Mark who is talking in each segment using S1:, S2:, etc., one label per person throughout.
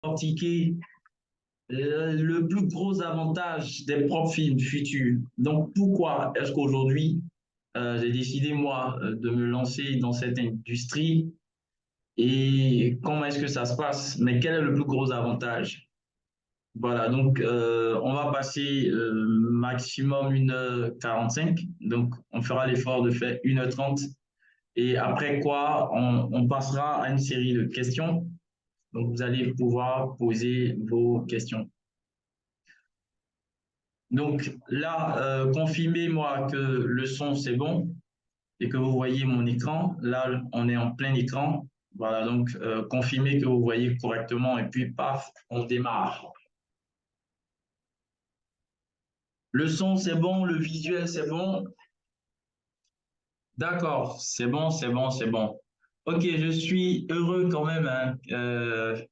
S1: décortiquer le plus gros avantage des profils futurs. Donc, pourquoi est-ce qu'aujourd'hui, j'ai décidé, moi, de me lancer dans cette industrie et comment est-ce que ça se passe? Mais quel est le plus gros avantage? Voilà, donc on va passer maximum 1h45. Donc, on fera l'effort de faire 1h30. Et après quoi, on passera à une série de questions. Donc, vous allez pouvoir poser vos questions. Donc là, confirmez-moi que le son, c'est bon et que vous voyez mon écran. Là, on est en plein écran. Voilà, donc confirmez que vous voyez correctement et puis paf, on démarre. Le son, c'est bon, le visuel, c'est bon. D'accord, c'est bon, c'est bon, c'est bon. Ok, je suis heureux quand même hein, que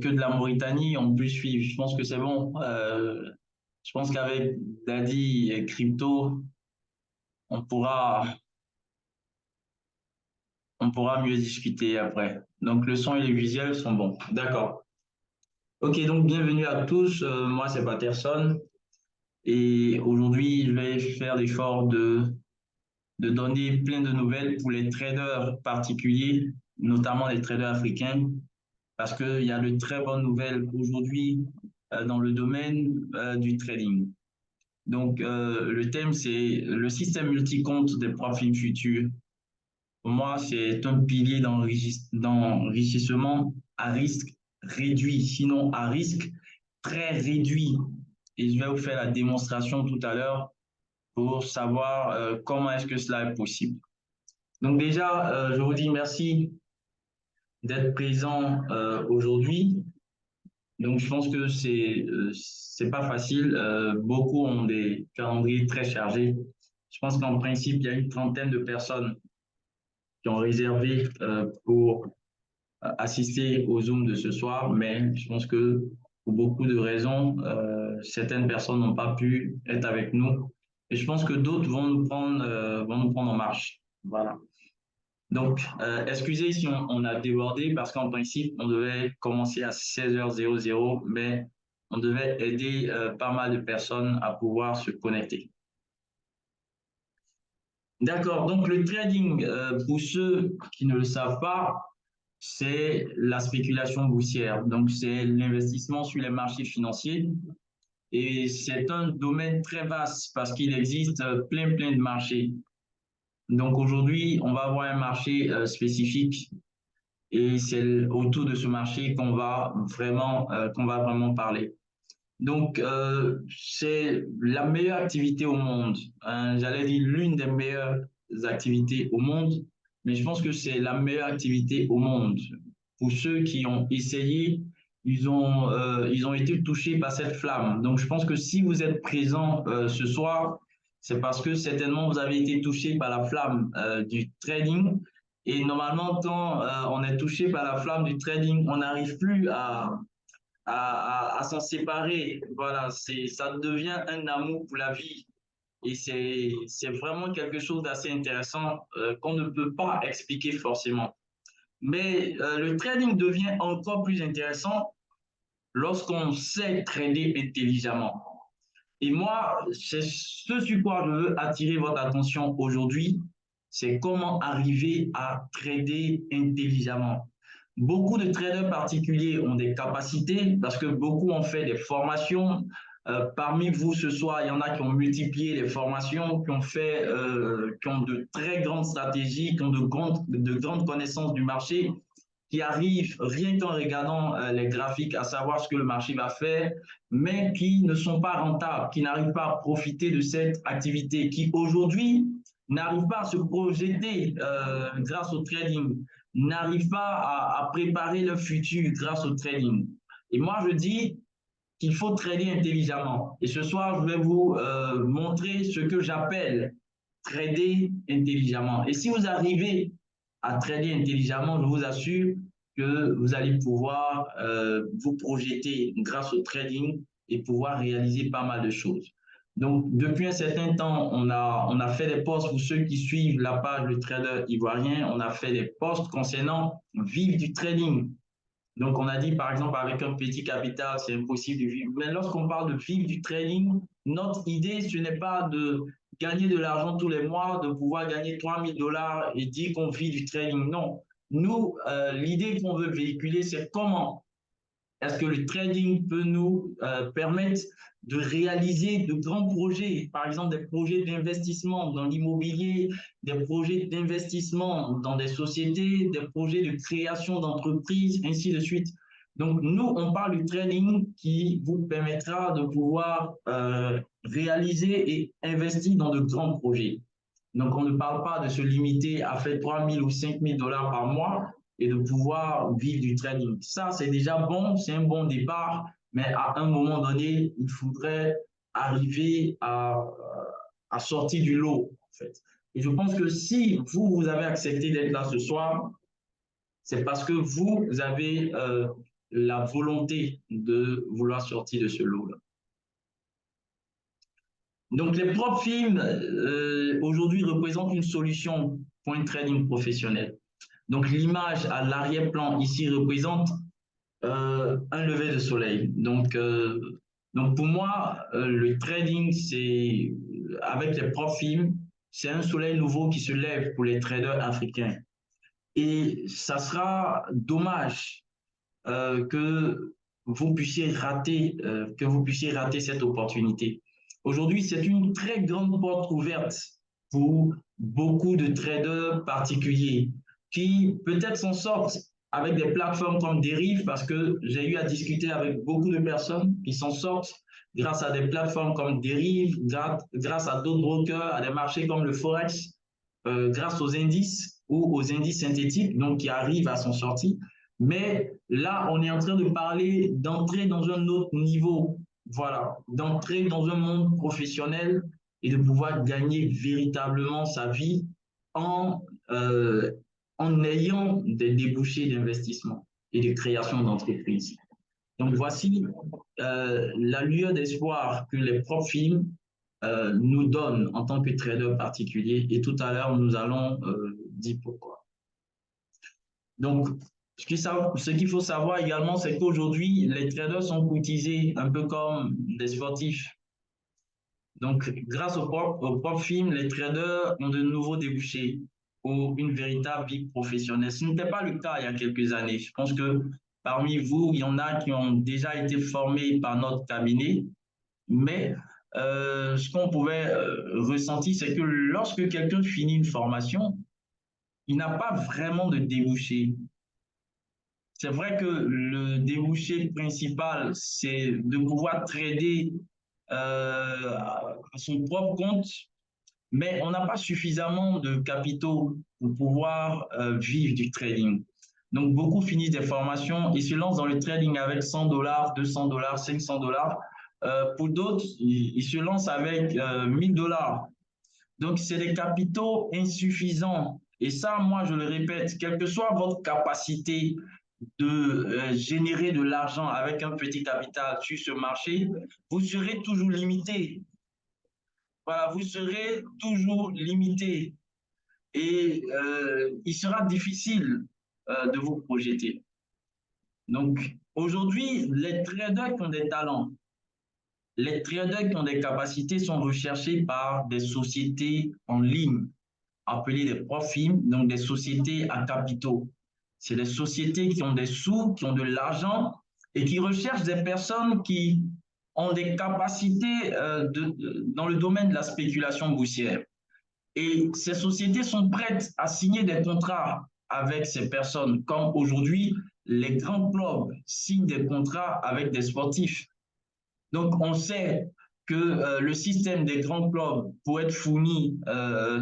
S1: de la Mauritanie, on puisse suivre. Je pense que c'est bon. Je pense qu'avec Daddy et Crypto, on pourra, on pourra mieux discuter après. Donc, le son et les visuels sont bons. D'accord. Ok, donc bienvenue à tous. Moi, c'est Patterson. Et aujourd'hui, je vais faire l'effort de donner plein de nouvelles pour les traders particuliers, notamment les traders africains, parce qu'il y a de très bonnes nouvelles aujourd'hui dans le domaine du trading. Donc, le thème, c'est le système multi-compte des profils futurs. Pour moi, c'est un pilier d'enrichissement à risque réduit, sinon à risque très réduit. Et je vais vous faire la démonstration tout à l'heure pour savoir comment est-ce que cela est possible. Donc déjà, je vous dis merci d'être présent aujourd'hui. Donc je pense que c'est pas facile. Beaucoup ont des calendriers très chargés. Je pense qu'en principe, il y a une trentaine de personnes qui ont réservé pour assister au Zoom de ce soir, mais je pense que pour beaucoup de raisons, certaines personnes n'ont pas pu être avec nous. Et je pense que d'autres vont nous prendre en marche. Voilà. Donc, excusez si on a débordé parce qu'en principe, on devait commencer à 16h00, mais on devait aider pas mal de personnes à pouvoir se connecter. D'accord, donc le trading, pour ceux qui ne le savent pas, c'est la spéculation boursière. Donc, c'est l'investissement sur les marchés financiers. Et c'est un domaine très vaste parce qu'il existe plein de marchés. Donc, aujourd'hui, on va avoir un marché spécifique et c'est autour de ce marché qu'on va vraiment parler. Donc, c'est la meilleure activité au monde, hein. J'allais dire l'une des meilleures activités au monde, mais je pense que c'est la meilleure activité au monde. Pour ceux qui ont essayé, ils ont été touchés par cette flamme. Donc, je pense que si vous êtes présent ce soir, c'est parce que certainement vous avez été touché par la flamme du trading. Et normalement, quand on est touché par la flamme du trading, on n'arrive plus à s'en séparer. Voilà, ça devient un amour pour la vie. Et c'est vraiment quelque chose d'assez intéressant qu'on ne peut pas expliquer forcément. Mais le trading devient encore plus intéressant lorsqu'on sait trader intelligemment. Et moi, c'est ce sur quoi je veux attirer votre attention aujourd'hui, c'est comment arriver à trader intelligemment. Beaucoup de traders particuliers ont des capacités parce que beaucoup ont fait des formations. Parmi vous ce soir, il y en a qui ont multiplié les formations, qui ont de très grandes stratégies, qui ont de grandes connaissances du marché, qui arrivent rien qu'en regardant les graphiques à savoir ce que le marché va faire, mais qui ne sont pas rentables, qui n'arrivent pas à profiter de cette activité, qui aujourd'hui n'arrivent pas à se projeter grâce au trading, n'arrivent pas à préparer leur futur grâce au trading. Et moi, je dis qu'il faut trader intelligemment. Et ce soir, je vais vous montrer ce que j'appelle trader intelligemment. Et si vous arrivez à trader intelligemment, je vous assure que vous allez pouvoir vous projeter grâce au trading et pouvoir réaliser pas mal de choses. Donc, depuis un certain temps, on a fait des posts pour ceux qui suivent la page Le Trader Ivoirien. On a fait des posts concernant vivre du trading. Donc, on a dit, par exemple, avec un petit capital, c'est impossible de vivre. Mais lorsqu'on parle de vivre du trading, notre idée, ce n'est pas de gagner de l'argent tous les mois, de pouvoir gagner 3 000 $ et dire qu'on vit du trading. Non. Nous, l'idée qu'on veut véhiculer, c'est comment est-ce que le trading peut nous permettre de réaliser de grands projets, par exemple des projets d'investissement dans l'immobilier, des projets d'investissement dans des sociétés, des projets de création d'entreprises, ainsi de suite. Donc, nous, on parle du trading qui vous permettra de pouvoir réaliser et investir dans de grands projets. Donc, on ne parle pas de se limiter à faire 3 000 ou 5 000 $ par mois et de pouvoir vivre du trading. Ça, c'est déjà bon, c'est un bon départ, mais à un moment donné, il faudrait arriver à sortir du lot, en fait. Et je pense que si vous avez accepté d'être là ce soir, c'est parce que vous avez la volonté de vouloir sortir de ce lot-là. Donc, les prop firms, aujourd'hui, représentent une solution pour un trading professionnel. Donc, l'image à l'arrière-plan ici représente un lever de soleil. Donc pour moi, le trading, c'est avec les prop firms, c'est un soleil nouveau qui se lève pour les traders africains. Et ça sera dommage que que vous puissiez rater cette opportunité. Aujourd'hui, c'est une très grande porte ouverte pour beaucoup de traders particuliers qui peut-être s'en sortent avec des plateformes comme Derive, parce que j'ai eu à discuter avec beaucoup de personnes qui s'en sortent grâce à des plateformes comme Derive, grâce à d'autres brokers, à des marchés comme le Forex, grâce aux indices ou aux indices synthétiques, donc qui arrivent à s'en sortir. Mais là, on est en train de parler d'entrer dans un autre niveau, voilà, d'entrer dans un monde professionnel et de pouvoir gagner véritablement sa vie en, en ayant des débouchés d'investissement et de création d'entreprises. Donc voici la lueur d'espoir que les prop firms nous donnent en tant que traders particuliers, et tout à l'heure, nous allons dire pourquoi. Donc, ce qu'il faut savoir également, c'est qu'aujourd'hui, les traders sont cotisés un peu comme des sportifs. Donc, grâce au prop firm, les traders ont de nouveaux débouchés pour une véritable vie professionnelle. Ce n'était pas le cas il y a quelques années. Je pense que parmi vous, il y en a qui ont déjà été formés par notre cabinet, mais ce qu'on pouvait ressentir, c'est que lorsque quelqu'un finit une formation, il n'a pas vraiment de débouché. C'est vrai que le débouché principal, c'est de pouvoir trader à son propre compte, mais on n'a pas suffisamment de capitaux pour pouvoir vivre du trading. Donc, beaucoup finissent des formations et se lancent dans le trading avec 100 $, 200 $, 500 $. Pour d'autres, ils se lancent avec 1000 $. Donc, c'est des capitaux insuffisants. Et ça, moi, je le répète, quelle que soit votre capacité de générer de l'argent avec un petit capital sur ce marché, vous serez toujours limité. Voilà, vous serez toujours limité et il sera difficile de vous projeter. Donc, aujourd'hui, les traders qui ont des talents, les traders qui ont des capacités sont recherchés par des sociétés en ligne, appelées des prop firms, donc des sociétés à capitaux. C'est des sociétés qui ont des sous, qui ont de l'argent et qui recherchent des personnes qui ont des capacités dans le domaine de la spéculation boursière. Et ces sociétés sont prêtes à signer des contrats avec ces personnes, comme aujourd'hui, les grands clubs signent des contrats avec des sportifs. Donc, on sait que le système des grands clubs, pour être fourni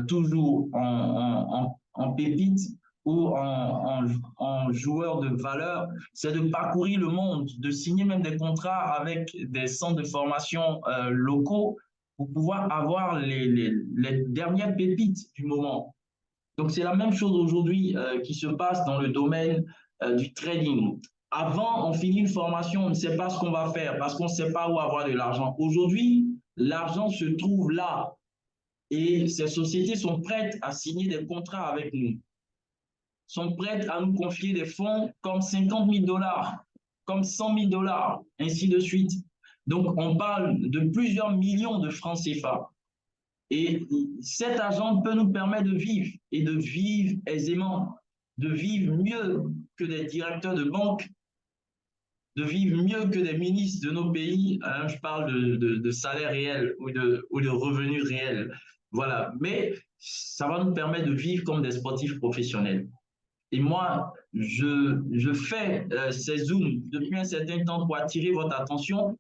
S1: toujours en pépites ou en joueurs de valeur, c'est de parcourir le monde, de signer même des contrats avec des centres de formation locaux pour pouvoir avoir les dernières pépites du moment. Donc, c'est la même chose aujourd'hui qui se passe dans le domaine du trading. Avant, on finit une formation, on ne sait pas ce qu'on va faire parce qu'on ne sait pas où avoir de l'argent. Aujourd'hui, l'argent se trouve là et ces sociétés sont prêtes à signer des contrats avec nous. sont prêtes à nous confier des fonds comme 50 000 $, comme 100 000 $, ainsi de suite. Donc, on parle de plusieurs millions de francs CFA. Et cet argent peut nous permettre de vivre et de vivre aisément, de vivre mieux que des directeurs de banque, de vivre mieux que des ministres de nos pays. Hein, je parle de salaire réel ou de revenus réels. Voilà. Mais ça va nous permettre de vivre comme des sportifs professionnels. Et moi, je fais ces zooms depuis un certain temps pour attirer votre attention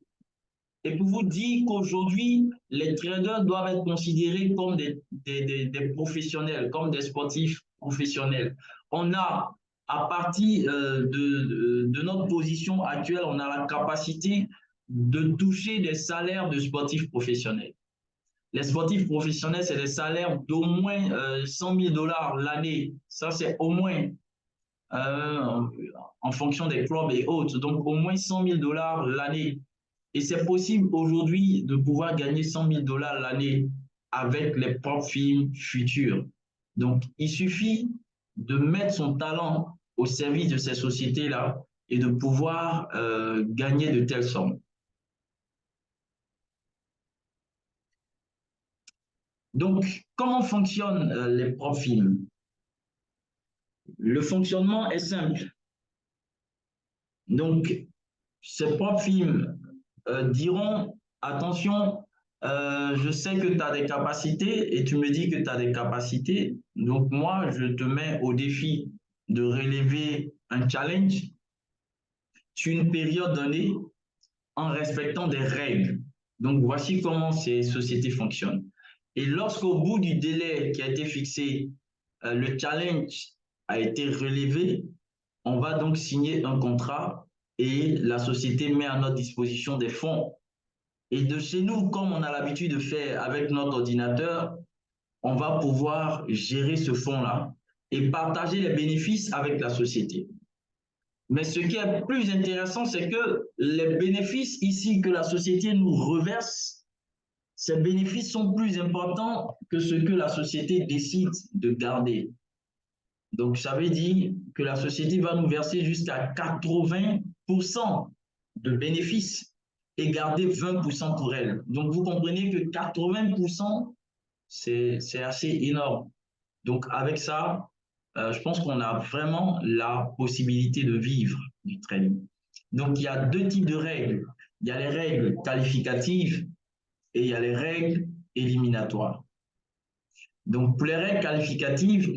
S1: et pour vous dire qu'aujourd'hui, les traders doivent être considérés comme des professionnels, comme des sportifs professionnels. On a, à partir de notre position actuelle, on a la capacité de toucher des salaires de sportifs professionnels. Les sportifs professionnels, c'est des salaires d'au moins 100 000 $ l'année. Ça, c'est au moins en fonction des clubs et autres. Donc, au moins 100 000 $ l'année. Et c'est possible aujourd'hui de pouvoir gagner 100 000 $ l'année avec les propres films futurs. Donc, il suffit de mettre son talent au service de ces sociétés-là et de pouvoir gagner de telles sommes. Donc, comment fonctionnent les propres films? Le fonctionnement est simple. Donc, ces propres films diront, attention, je sais que tu as des capacités et tu me dis que tu as des capacités. Donc, moi, je te mets au défi de relever un challenge sur une période donnée en respectant des règles. Donc, voici comment ces sociétés fonctionnent. Et lorsqu'au bout du délai qui a été fixé, le challenge a été relevé, on va donc signer un contrat et la société met à notre disposition des fonds. Et de chez nous, comme on a l'habitude de faire avec notre ordinateur, on va pouvoir gérer ce fonds-là et partager les bénéfices avec la société. Mais ce qui est plus intéressant, c'est que les bénéfices ici que la société nous reverse, ces bénéfices sont plus importants que ce que la société décide de garder. Donc, ça veut dire que la société va nous verser jusqu'à 80% de bénéfices et garder 20% pour elle. Donc, vous comprenez que 80%, c'est assez énorme. Donc, avec ça, je pense qu'on a vraiment la possibilité de vivre du trading. Donc, il y a deux types de règles. Il y a les règles qualificatives et il y a les règles éliminatoires. Donc, pour les règles qualificatives,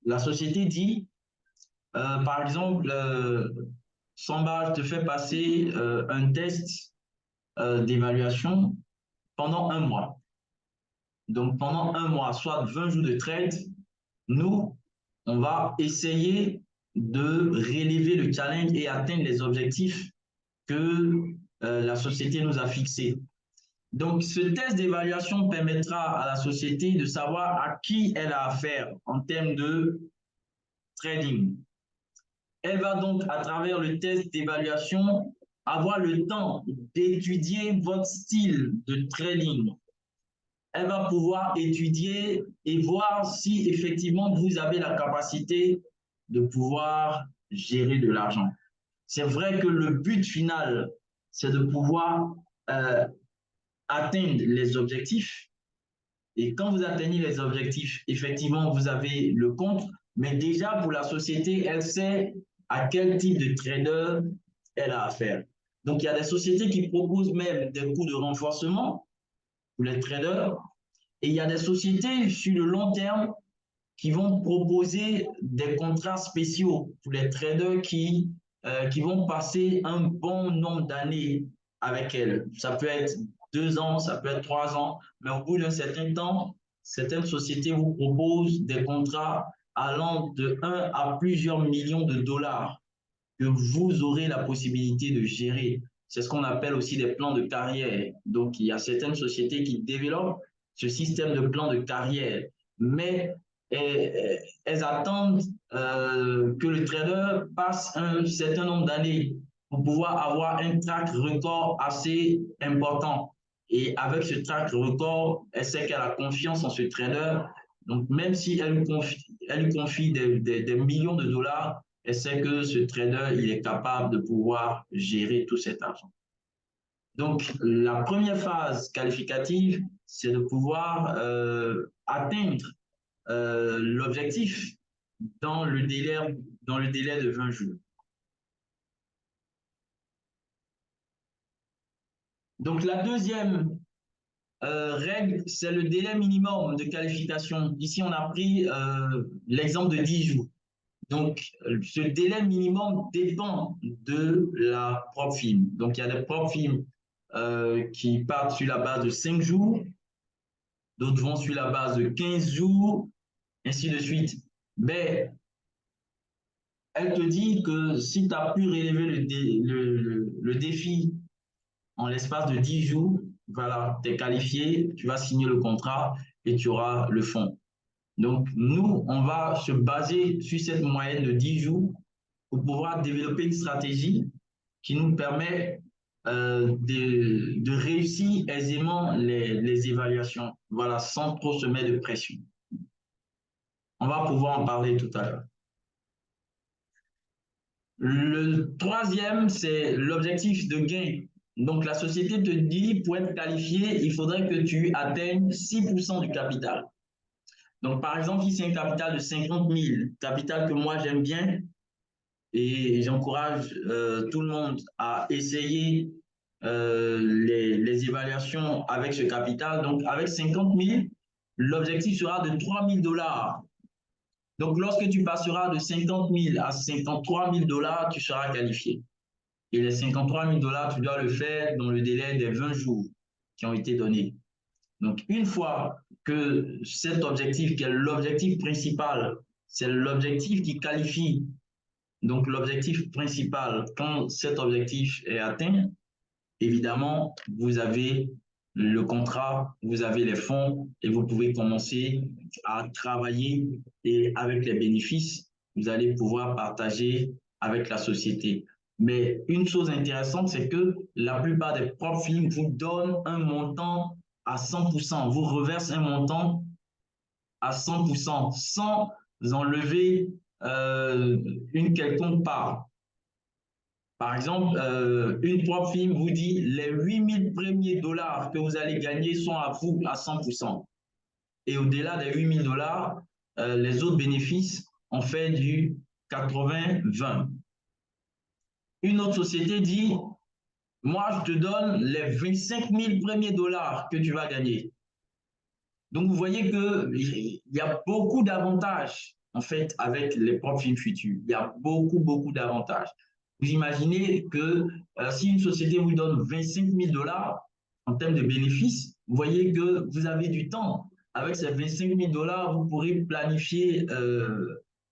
S1: la société dit, par exemple, Samba, je te fais passer un test d'évaluation pendant un mois. Donc, pendant un mois, soit 20 jours de trade, nous, on va essayer de relever le challenge et atteindre les objectifs que la société nous a fixés. Donc, ce test d'évaluation permettra à la société de savoir à qui elle a affaire en termes de trading. Elle va donc, à travers le test d'évaluation, avoir le temps d'étudier votre style de trading. Elle va pouvoir étudier et voir si effectivement vous avez la capacité de pouvoir gérer de l'argent. C'est vrai que le but final, c'est de pouvoir atteindre les objectifs. Et quand vous atteignez les objectifs, effectivement, vous avez le compte. Mais déjà, pour la société, elle sait à quel type de trader elle a affaire. Donc, il y a des sociétés qui proposent même des coûts de renforcement pour les traders. Et il y a des sociétés sur le long terme qui vont proposer des contrats spéciaux pour les traders qui vont passer un bon nombre d'années avec elles. Ça peut être 2 ans, ça peut être 3 ans, mais au bout d'un certain temps, certaines sociétés vous proposent des contrats allant de 1 à plusieurs millions de dollars que vous aurez la possibilité de gérer. C'est ce qu'on appelle aussi des plans de carrière. Donc, il y a certaines sociétés qui développent ce système de plan de carrière, mais elles attendent que le trader passe un certain nombre d'années pour pouvoir avoir un track record assez important. Et avec ce track record, elle sait qu'elle a confiance en ce trader. Donc, même si elle lui confie des millions de dollars, elle sait que ce trader, il est capable de pouvoir gérer tout cet argent. Donc, la première phase qualificative, c'est de pouvoir atteindre l'objectif dans le délai de 20 jours. Donc, la deuxième règle, c'est le délai minimum de qualification. Ici, on a pris l'exemple de 10 jours. Donc, ce délai minimum dépend de la prop film. Donc, il y a des prop films qui partent sur la base de 5 jours, d'autres vont sur la base de 15 jours, ainsi de suite. Mais elle te dit que si tu as pu relever le défi en l'espace de 10 jours, voilà, tu es qualifié, tu vas signer le contrat et tu auras le fonds. Donc, nous, on va se baser sur cette moyenne de 10 jours pour pouvoir développer une stratégie qui nous permet de réussir aisément les évaluations, voilà, sans trop se mettre de pression. On va pouvoir en parler tout à l'heure. Le troisième, c'est l'objectif de gain. Donc, la société te dit, pour être qualifié, il faudrait que tu atteignes 6% du capital. Donc, par exemple, ici, un capital de 50 000, capital que moi j'aime bien, et j'encourage tout le monde à essayer les évaluations avec ce capital. Donc, avec 50 000, l'objectif sera de 3 000 dollars. Donc, lorsque tu passeras de 50 000 à 53 000 dollars, tu seras qualifié. Et les 53 000 dollars, tu dois le faire dans le délai des 20 jours qui ont été donnés. Donc, une fois que cet objectif, qui est l'objectif principal, c'est l'objectif qui qualifie. Donc, l'objectif principal, quand cet objectif est atteint, évidemment, vous avez le contrat, vous avez les fonds et vous pouvez commencer à travailler et avec les bénéfices, vous allez pouvoir partager avec la société. Mais une chose intéressante, c'est que la plupart des prop firms vous donnent un montant à 100%, vous reversent un montant à 100%, sans enlever une quelconque part. Par exemple, une prop firm vous dit les 8 000 premiers dollars que vous allez gagner sont à vous à 100%. Et au-delà des 8 000 dollars, les autres bénéfices ont fait du 80-20. Une autre société dit, moi, je te donne les 25 000 premiers dollars que tu vas gagner. Donc, vous voyez qu'il y a beaucoup d'avantages, en fait, avec les prop firms futures. Il y a beaucoup d'avantages. Vous imaginez que si une société vous donne 25 000 dollars en termes de bénéfices, vous voyez que vous avez du temps. Avec ces 25 000 dollars, vous pourrez planifier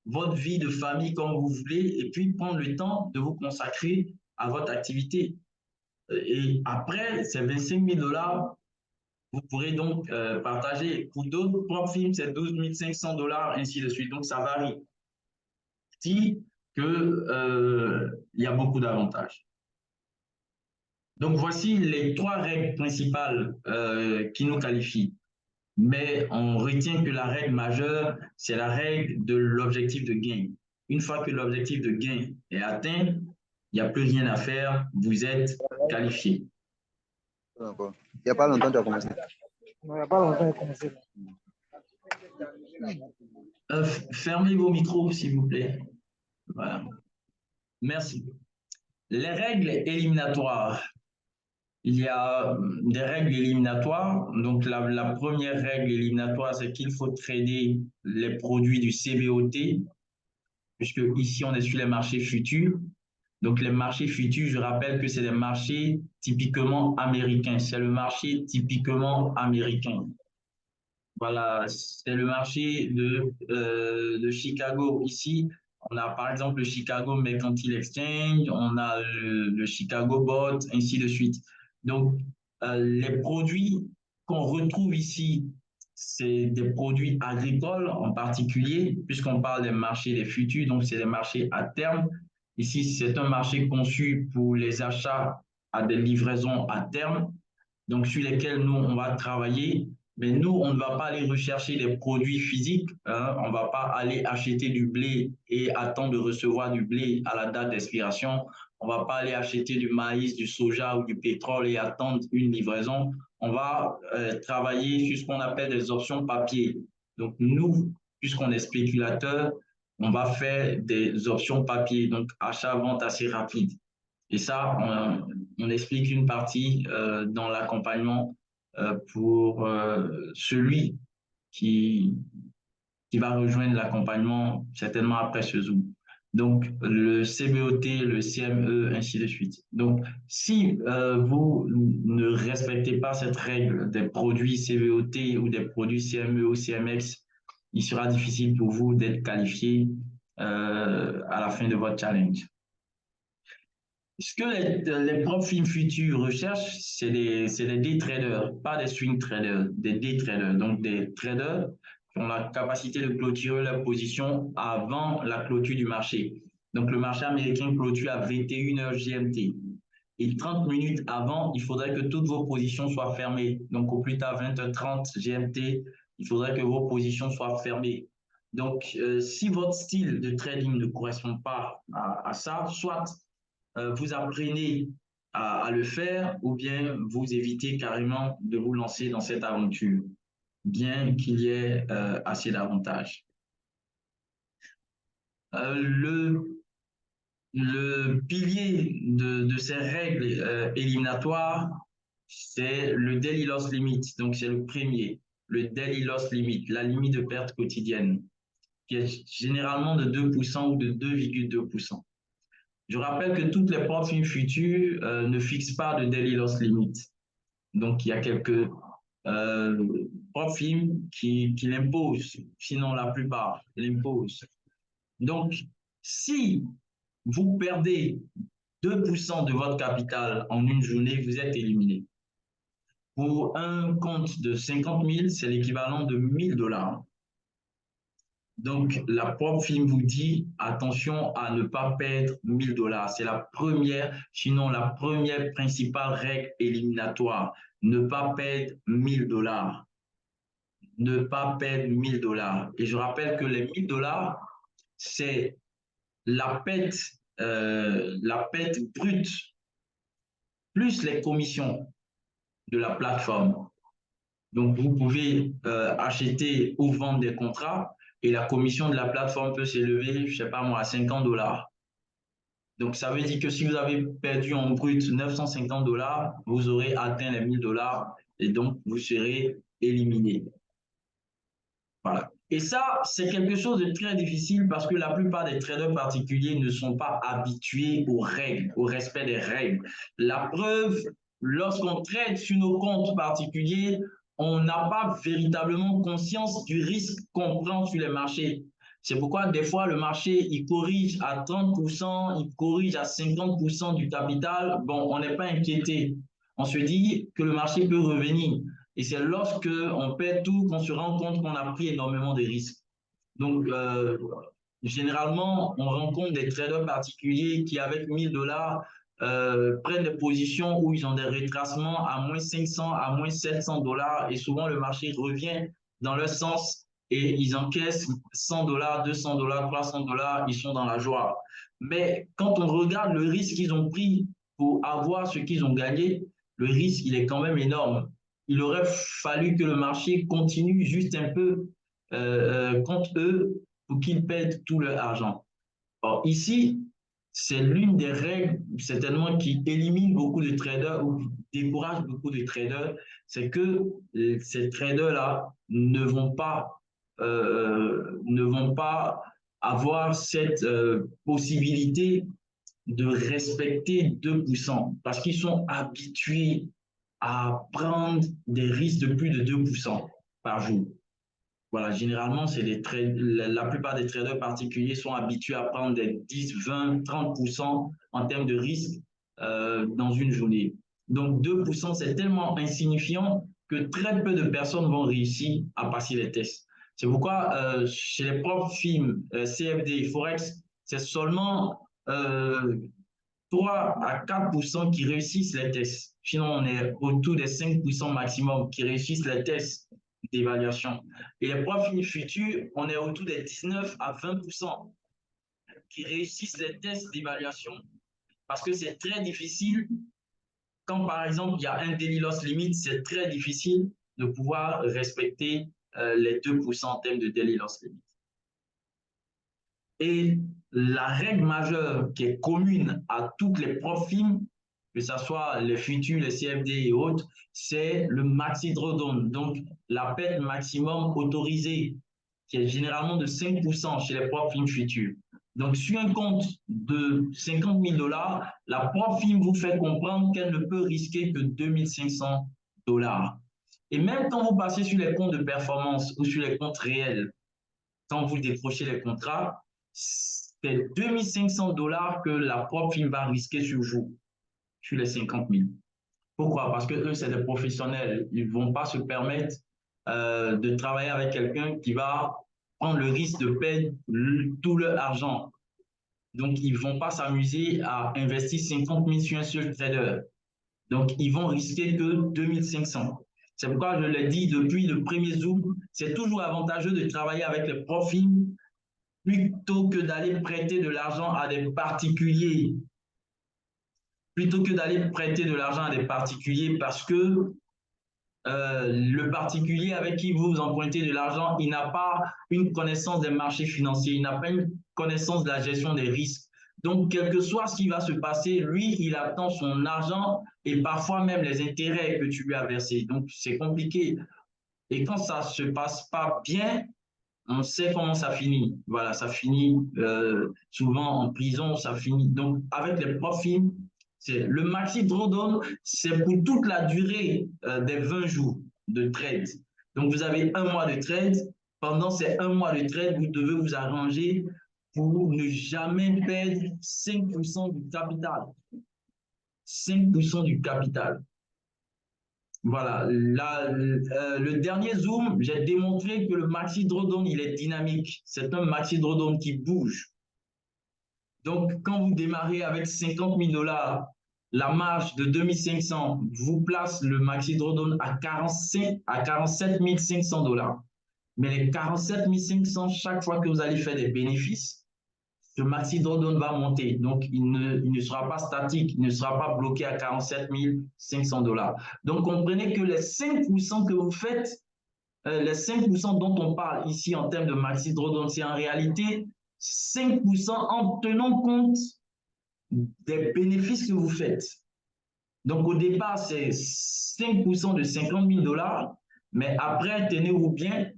S1: votre vie de famille comme vous voulez et puis prendre le temps de vous consacrer à votre activité. Et après ces 25 000 dollars, vous pourrez donc partager. Pour d'autres prop firms, c'est 12 500 dollars, ainsi de suite. Donc, ça varie. Dit qu'il y a beaucoup d'avantages. Donc, voici les 3 règles principales qui nous qualifient. Mais on retient que la règle majeure, c'est la règle de l'objectif de gain. Une fois que l'objectif de gain est atteint, il n'y a plus rien à faire, vous êtes qualifié.
S2: Il n'y a pas longtemps que tu as commencé.
S3: Non, il n'y a pas longtemps que tu as commencé.
S1: Fermez vos micros, s'il vous plaît. Voilà. Merci. Les règles éliminatoires. Il y a des règles éliminatoires. Donc, la première règle éliminatoire, c'est qu'il faut trader les produits du CBOT, puisque ici, on est sur les marchés futurs. Donc, les marchés futurs, je rappelle que c'est des marchés typiquement américains. C'est le marché typiquement américain. Voilà, c'est le marché de Chicago. Ici, on a par exemple le Chicago Mercantile Exchange, on a le Chicago Bot, ainsi de suite. Donc, les produits qu'on retrouve ici, c'est des produits agricoles en particulier, puisqu'on parle des marchés des futurs, donc c'est des marchés à terme. Ici, c'est un marché conçu pour les achats à des livraisons à terme, donc sur lesquels nous, on va travailler Mais nous, on ne va pas aller rechercher des produits physiques, hein. On ne va pas aller acheter du blé et attendre de recevoir du blé à la date d'expiration. On ne va pas aller acheter du maïs, du soja ou du pétrole et attendre une livraison. On va travailler sur ce qu'on appelle des options papier. Donc, nous, puisqu'on est spéculateur, on va faire des options papier, donc achat-vente assez rapide. Et ça, on explique une partie dans l'accompagnement pour celui qui, qui va rejoindre l'accompagnement certainement après ce Zoom. Donc, le CBOT, le CME, ainsi de suite. Donc, si vous ne respectez pas cette règle des produits CBOT ou des produits CME ou CMX, il sera difficile pour vous d'être qualifié à la fin de votre challenge. Ce que les propres films futurs recherchent, c'est des day traders, pas des swing traders, des day traders. Donc, des traders qui ont la capacité de clôturer leur position avant la clôture du marché. Donc, le marché américain clôture à 21h GMT. Et 30 minutes avant, il faudrait que toutes vos positions soient fermées. Donc, au plus tard 20h30 GMT, il faudrait que vos positions soient fermées. Donc, si votre style de trading ne correspond pas à ça, soit vous apprenez à le faire ou bien vous évitez carrément de vous lancer dans cette aventure, bien qu'il y ait assez d'avantages. Le pilier de ces règles éliminatoires, c'est le daily loss limit. Donc, c'est le premier, le daily loss limit, la limite de perte quotidienne, qui est généralement de 2% ou de 2,2%. Je rappelle que toutes les prop firms futures ne fixent pas de daily loss limit. Donc, il y a quelques prop firms qui l'imposent, sinon la plupart l'imposent. Donc, si vous perdez 2% de votre capital en une journée, vous êtes éliminé. Pour un compte de 50 000, c'est l'équivalent de 1 000 $. Donc, la propre firme vous dit, attention à ne pas perdre 1 000 $. C'est la première, sinon la première principale règle éliminatoire. Ne pas perdre 1 000 $. Ne pas perdre 1 000 $. Et je rappelle que les 1 000 $, c'est la perte brute plus les commissions de la plateforme. Donc, vous pouvez acheter ou vendre des contrats et la commission de la plateforme peut s'élever, je ne sais pas moi, à 50 $. Donc, ça veut dire que si vous avez perdu en brut 950 $, vous aurez atteint les 1 000 $ et donc vous serez éliminé. Voilà. Et ça, c'est quelque chose de très difficile parce que la plupart des traders particuliers ne sont pas habitués aux règles, au respect des règles. La preuve, lorsqu'on trade sur nos comptes particuliers, on n'a pas véritablement conscience du risque qu'on prend sur les marchés. C'est pourquoi des fois, le marché, il corrige à 30%, il corrige à 50% du capital. Bon, on n'est pas inquiété. On se dit que le marché peut revenir. Et c'est lorsque on perd tout qu'on se rend compte qu'on a pris énormément de risques. Donc, généralement, on rencontre des traders particuliers qui, avec 1 000 $, prennent des positions où ils ont des retracements à moins 500, à moins 700 $. Et souvent, le marché revient dans leur sens et ils encaissent 100 $, 200 $, 300 $. Ils sont dans la joie. Mais quand on regarde le risque qu'ils ont pris pour avoir ce qu'ils ont gagné, le risque, il est quand même énorme. Il aurait fallu que le marché continue juste un peu contre eux pour qu'ils perdent tout leur argent. Or, ici, c'est l'une des règles certainement qui élimine beaucoup de traders ou qui décourage beaucoup de traders, c'est que ces traders-là ne vont pas avoir cette possibilité de respecter 2% parce qu'ils sont habitués à prendre des risques de plus de 2% par jour. Voilà, généralement, la plupart des traders particuliers sont habitués à prendre des 10, 20, 30% en termes de risque dans une journée. Donc, 2%, c'est tellement insignifiant que très peu de personnes vont réussir à passer les tests. C'est pourquoi chez les propres firmes CFD et Forex, c'est seulement 3 à 4% qui réussissent les tests. Sinon, on est autour des 5% maximum qui réussissent les tests. d'évaluation. Et les profils futurs, on est autour des 19 à 20% qui réussissent les tests d'évaluation. Parce que c'est très difficile, quand par exemple il y a un daily loss limit, c'est très difficile de pouvoir respecter les 2% en termes de daily loss limit. Et la règle majeure qui est commune à toutes les profils, que ce soit les futurs, les CFD et autres, c'est le maxi drawdown, donc la perte maximum autorisée, qui est généralement de 5% chez les profils futurs. Donc, sur un compte de 50 000 $, la profil vous fait comprendre qu'elle ne peut risquer que 2 500 $. Et même quand vous passez sur les comptes de performance ou sur les comptes réels, quand vous décrochez les contrats, c'est 2 500 $ que la profil va risquer sur vous, sur les 50 000. Pourquoi? Parce que eux, c'est des professionnels. Ils ne vont pas se permettre de travailler avec quelqu'un qui va prendre le risque de perdre tout leur argent. Donc, ils ne vont pas s'amuser à investir 50 000 sur un seul trader. Donc, ils vont risquer que 2 500. C'est pourquoi je l'ai dit depuis le premier Zoom, c'est toujours avantageux de travailler avec les profils plutôt que d'aller prêter de l'argent à des particuliers. Plutôt que d'aller prêter de l'argent à des particuliers parce que le particulier avec qui vous empruntez de l'argent, il n'a pas une connaissance des marchés financiers, il n'a pas une connaissance de la gestion des risques. Donc, quel que soit ce qui va se passer, lui, il attend son argent et parfois même les intérêts que tu lui as versés. Donc, c'est compliqué. Et quand ça ne se passe pas bien, on sait comment ça finit. Voilà, ça finit souvent en prison, ça finit. Donc, avec les profils, c'est le maxi drawdown, c'est pour toute la durée des 20 jours de trade. Donc, vous avez un mois de trade. Pendant ces un mois de trade, vous devez vous arranger pour ne jamais perdre 5% du capital. 5% du capital. Voilà, là, le dernier Zoom, j'ai démontré que le maxi drawdown, il est dynamique. C'est un maxi drawdown qui bouge. Donc, quand vous démarrez avec 50 000 $, la marge de 2500 vous place le maxi drawdown à 47 500 $. Mais les 47 500, chaque fois que vous allez faire des bénéfices, ce maxi drawdown va monter. Donc, il ne sera pas statique, il ne sera pas bloqué à 47 500 $. Donc, comprenez que les 5% que vous faites, les 5% dont on parle ici en termes de maxi drawdown, c'est en réalité 5% en tenant compte des bénéfices que vous faites. Donc, au départ, c'est 5% de 50 000 $, mais après, tenez-vous bien,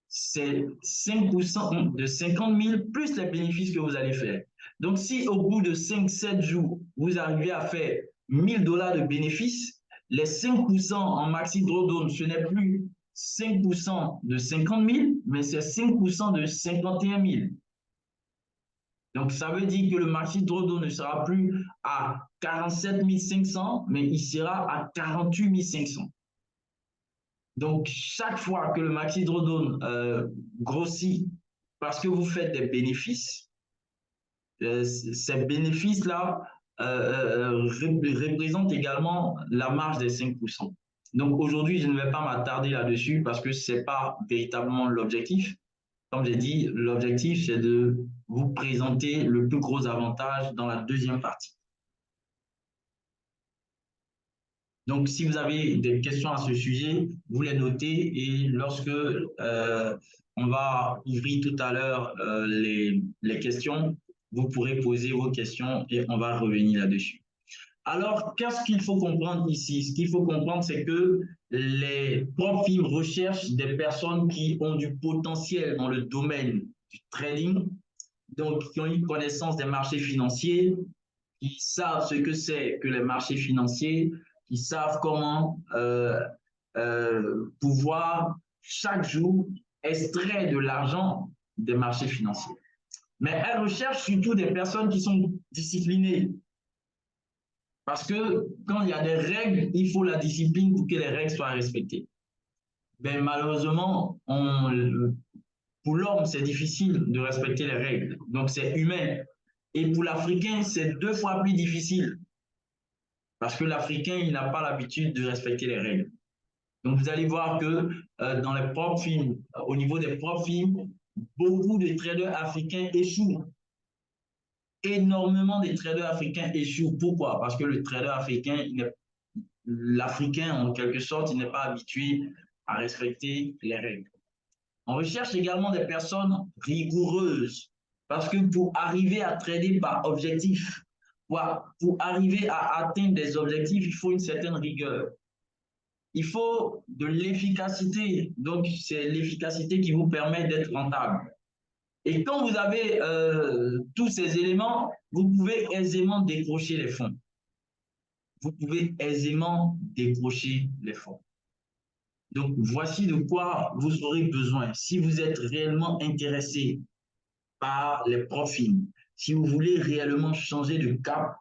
S1: c'est 5% de 50 000 plus les bénéfices que vous allez faire. Donc, si au bout de 5-7 jours, vous arrivez à faire 1 000 $ de bénéfices, les 5% en maxi drawdown, ce n'est plus 5% de 50 000, mais c'est 5% de 51 000. Donc, ça veut dire que le maxi drawdown ne sera plus à 47 500, mais il sera à 48 500. Donc, chaque fois que le maxi drawdown grossit parce que vous faites des bénéfices, ces bénéfices-là représentent également la marge des 5%. Donc, aujourd'hui, je ne vais pas m'attarder là-dessus parce que ce n'est pas véritablement l'objectif. Comme j'ai dit, l'objectif, c'est de vous présenter le plus gros avantage dans la deuxième partie. Donc, si vous avez des questions à ce sujet, vous les notez et lorsque on va ouvrir tout à l'heure les questions, vous pourrez poser vos questions et on va revenir là-dessus. Alors, qu'est-ce qu'il faut comprendre ici? Ce qu'il faut comprendre, c'est que les profils recherchent des personnes qui ont du potentiel dans le domaine du trading, donc qui ont une connaissance des marchés financiers, qui savent ce que c'est que les marchés financiers, qui savent comment pouvoir chaque jour extraire de l'argent des marchés financiers. Mais elles recherchent surtout des personnes qui sont disciplinées. Parce que quand il y a des règles, il faut la discipline pour que les règles soient respectées. Mais malheureusement, pour l'homme, c'est difficile de respecter les règles. Donc, c'est humain. Et pour l'Africain, c'est 2 fois plus difficile. Parce que l'Africain, il n'a pas l'habitude de respecter les règles. Donc, vous allez voir que dans les prop firms, au niveau des prop firms, beaucoup de traders africains échouent. Énormément de traders africains échouent. Pourquoi? Parce que le trader africain, l'Africain, en quelque sorte, il n'est pas habitué à respecter les règles. On recherche également des personnes rigoureuses parce que pour arriver à trader par objectif, pour arriver à atteindre des objectifs, il faut une certaine rigueur. Il faut de l'efficacité. Donc, c'est l'efficacité qui vous permet d'être rentable. Et quand vous avez tous ces éléments, vous pouvez aisément décrocher les fonds. Vous pouvez aisément décrocher les fonds. Donc, voici de quoi vous aurez besoin. Si vous êtes réellement intéressé par les profils, si vous voulez réellement changer de cap,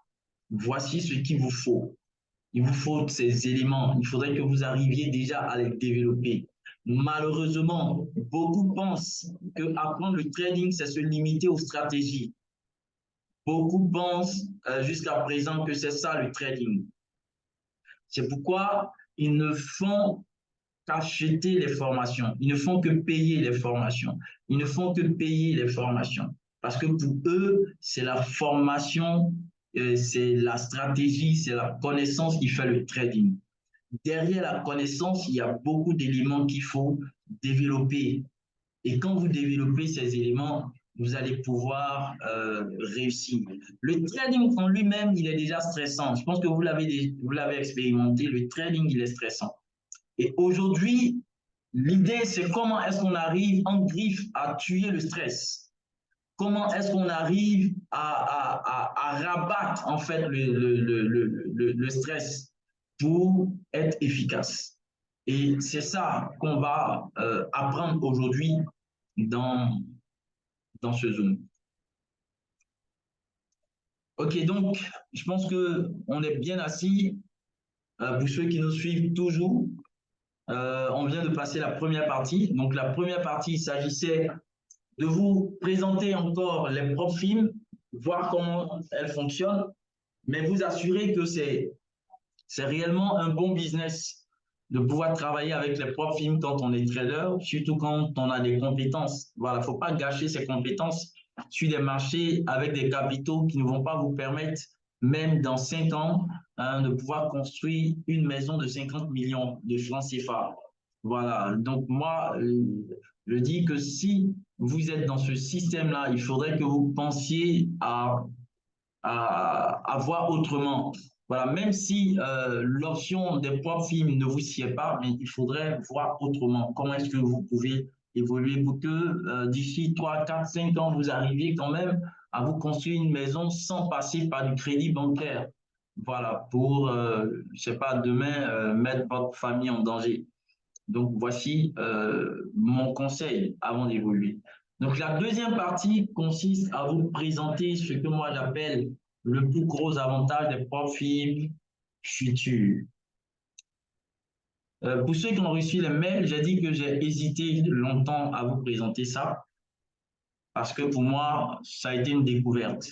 S1: voici ce qu'il vous faut. Il vous faut ces éléments. Il faudrait que vous arriviez déjà à les développer. Malheureusement, beaucoup pensent qu'apprendre le trading, c'est se limiter aux stratégies. Beaucoup pensent jusqu'à présent que c'est ça le trading. C'est pourquoi ils ne font qu'acheter les formations. Ils ne font que payer les formations. Ils ne font que payer les formations. Parce que pour eux, c'est la formation, c'est la stratégie, c'est la connaissance qui fait le trading. Derrière la connaissance, il y a beaucoup d'éléments qu'il faut développer. Et quand vous développez ces éléments, vous allez pouvoir réussir. Le trading en lui-même, il est déjà stressant. Je pense que vous l'avez expérimenté. Le trading, il est stressant. Et aujourd'hui, l'idée, c'est comment est-ce qu'on arrive en griffe à tuer le stress? Comment est-ce qu'on arrive à rabattre en fait le stress pour être efficace? Et c'est ça qu'on va apprendre aujourd'hui dans ce Zoom. Ok, donc je pense qu'on est bien assis. Pour ceux qui nous suivent toujours, on vient de passer la première partie. Donc la première partie, il s'agissait de vous présenter encore les propres films, voir comment elles fonctionnent, mais vous assurer que c'est réellement un bon business de pouvoir travailler avec les propres films quand on est trader, surtout quand on a des compétences. Voilà, il ne faut pas gâcher ses compétences sur des marchés avec des capitaux qui ne vont pas vous permettre, même dans 5 ans, de pouvoir construire une maison de 50 millions de francs CFA. Voilà, donc moi, je dis que si vous êtes dans ce système-là, il faudrait que vous pensiez à voir autrement. Voilà, même si l'option des propres films ne vous sied pas, mais il faudrait voir autrement. Comment est-ce que vous pouvez évoluer pour que d'ici 3, 4, 5 ans, vous arriviez quand même à vous construire une maison sans passer par du crédit bancaire. Voilà, pour, je sais pas, demain, mettre votre famille en danger. Donc, voici mon conseil avant d'évoluer. Donc, la deuxième partie consiste à vous présenter ce que moi j'appelle le plus gros avantage des profils futurs. Pour ceux qui ont reçu les mails, j'ai dit que j'ai hésité longtemps à vous présenter ça parce que pour moi, ça a été une découverte.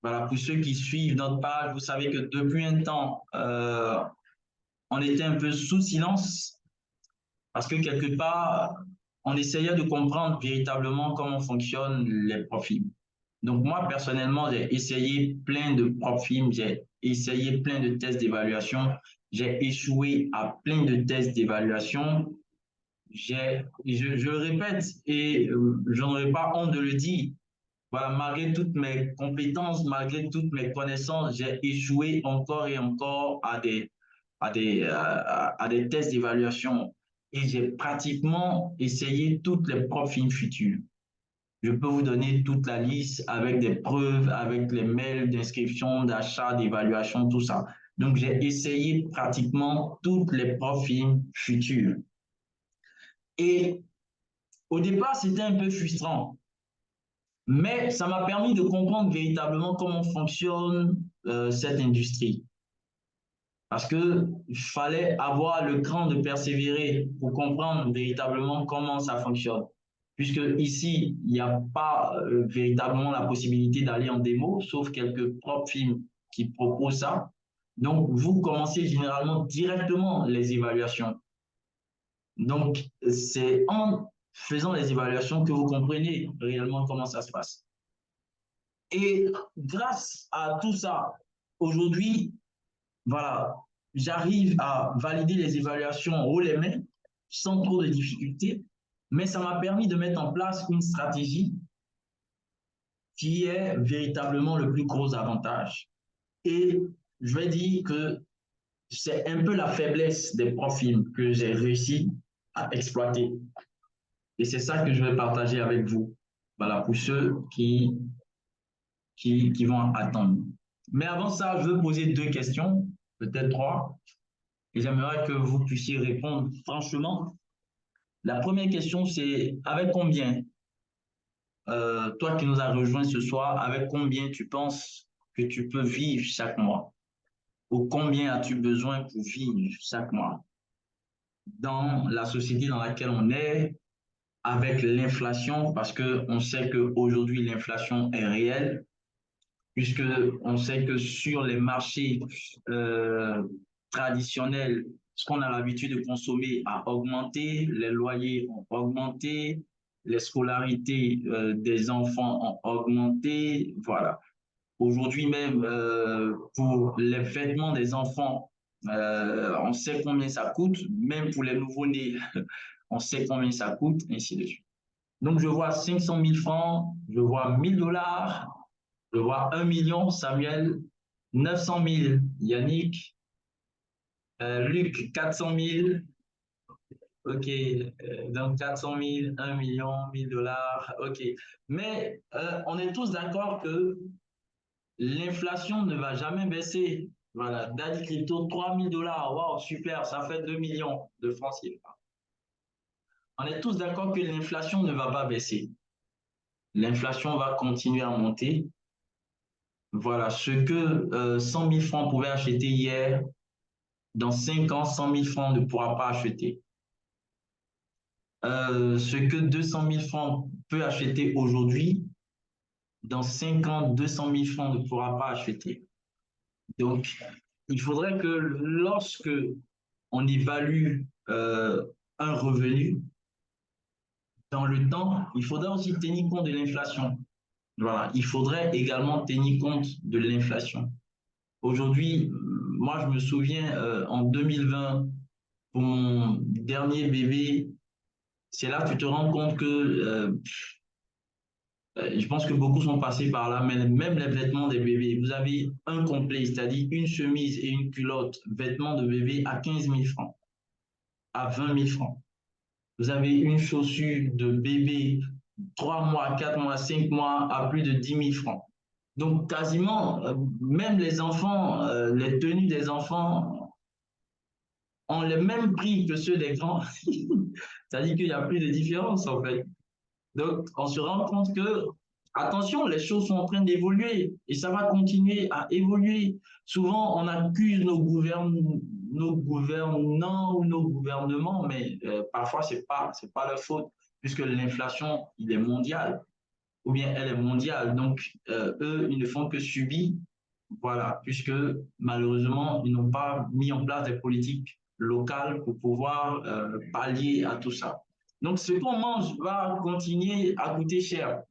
S1: Voilà, pour ceux qui suivent notre page, vous savez que depuis un temps, on était un peu sous silence parce que quelque part, on essayait de comprendre véritablement comment fonctionnent les profils. Donc moi, personnellement, j'ai essayé plein de profils, j'ai essayé plein de tests d'évaluation, j'ai échoué à plein de tests d'évaluation. Je le répète et je n'aurais pas honte de le dire. Voilà, malgré toutes mes compétences, malgré toutes mes connaissances, j'ai échoué encore et encore à des tests d'évaluation. Et j'ai pratiquement essayé toutes les profils futurs. Je peux vous donner toute la liste avec des preuves, avec les mails d'inscription, d'achat, d'évaluation, tout ça. Donc, j'ai essayé pratiquement toutes les profils futurs. Et au départ, c'était un peu frustrant. Mais ça m'a permis de comprendre véritablement comment fonctionne cette industrie. Parce qu'il fallait avoir le cran de persévérer pour comprendre véritablement comment ça fonctionne. Puisque ici, il n'y a pas véritablement la possibilité d'aller en démo, sauf quelques propres films qui proposent ça. Donc, vous commencez généralement directement les évaluations. Donc, c'est en faisant les évaluations que vous comprenez réellement comment ça se passe. Et grâce à tout ça, aujourd'hui, voilà, j'arrive à valider les évaluations haut les mains sans trop de difficultés, mais ça m'a permis de mettre en place une stratégie qui est véritablement le plus gros avantage. Et je vais dire que c'est un peu la faiblesse des profils que j'ai réussi à exploiter. Et c'est ça que je vais partager avec vous. Voilà, pour ceux qui vont attendre. Mais avant ça, je veux poser deux questions, peut-être trois, et j'aimerais que vous puissiez répondre franchement. La première question, c'est avec combien, toi qui nous as rejoints ce soir, avec combien tu penses que tu peux vivre chaque mois? Ou combien as-tu besoin pour vivre chaque mois? Dans la société dans laquelle on est, avec l'inflation, parce qu'on sait qu'aujourd'hui, l'inflation est réelle, puisqu'on sait que sur les marchés euh, traditionnels, ce qu'on a l'habitude de consommer a augmenté, les loyers ont augmenté, les scolarités des enfants ont augmenté, voilà. Aujourd'hui même, pour les vêtements des enfants, on sait combien ça coûte, même pour les nouveau-nés, on sait combien ça coûte, ainsi de suite. Donc, je vois 500 000 francs, je vois 1 000 $, je vois 1 million, Samuel, 900 000, Yannick, Luc, 400 000, ok, donc 400 000, 1 million, 1 000 $, ok. Mais on est tous d'accord que l'inflation ne va jamais baisser. Voilà, Daddy Crypto, 3 000 $, waouh, super, ça fait 2 millions de francs CFA. On est tous d'accord que l'inflation ne va pas baisser. L'inflation va continuer à monter. Voilà, ce que 100 000 francs pouvaient acheter hier, dans 5 ans, 100 000 francs ne pourra pas acheter. Ce que 200 000 francs peut acheter aujourd'hui, dans 5 ans, 200 000 francs ne pourra pas acheter. Donc, il faudrait que lorsque on évalue un revenu dans le temps, il faudrait aussi tenir compte de l'inflation. Voilà, il faudrait également tenir compte de l'inflation. Aujourd'hui, moi, je me souviens, en 2020, pour mon dernier bébé, c'est là que tu te rends compte que je pense que beaucoup sont passés par là, mais même les vêtements des bébés, vous avez un complet, c'est-à-dire une chemise et une culotte, vêtements de bébé à 15 000 francs, à 20 000 francs. Vous avez une chaussure de bébé 3 mois, 4 mois, 5 mois à plus de 10 000 francs. Donc, quasiment, même les enfants, les tenues des enfants ont le même prix que ceux des grands. C'est-à-dire qu'il n'y a plus de différence, en fait. Donc, on se rend compte que, attention, les choses sont en train d'évoluer et ça va continuer à évoluer. Souvent, on accuse nos gouvernants ou nos gouvernements, mais parfois, c'est pas leur faute, puisque l'inflation, il est mondial, ou bien elle est mondiale. Donc, eux, ils ne font que subir, voilà, puisque malheureusement, ils n'ont pas mis en place des politiques locales pour pouvoir pallier à tout ça. Donc, ce qu'on mange va continuer à coûter cher.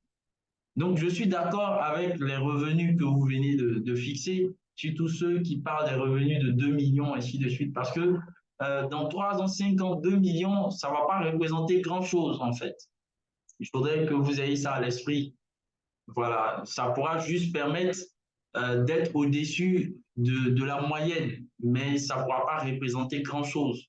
S1: Donc, je suis d'accord avec les revenus que vous venez de fixer, surtout ceux qui parlent des revenus de 2 millions, ainsi de suite, parce que dans 3 ans, 5 ans, 2 millions, ça ne va pas représenter grand-chose, en fait. Il faudrait que vous ayez ça à l'esprit. Voilà, ça pourra juste permettre d'être au-dessus de la moyenne, mais ça ne pourra pas représenter grand-chose.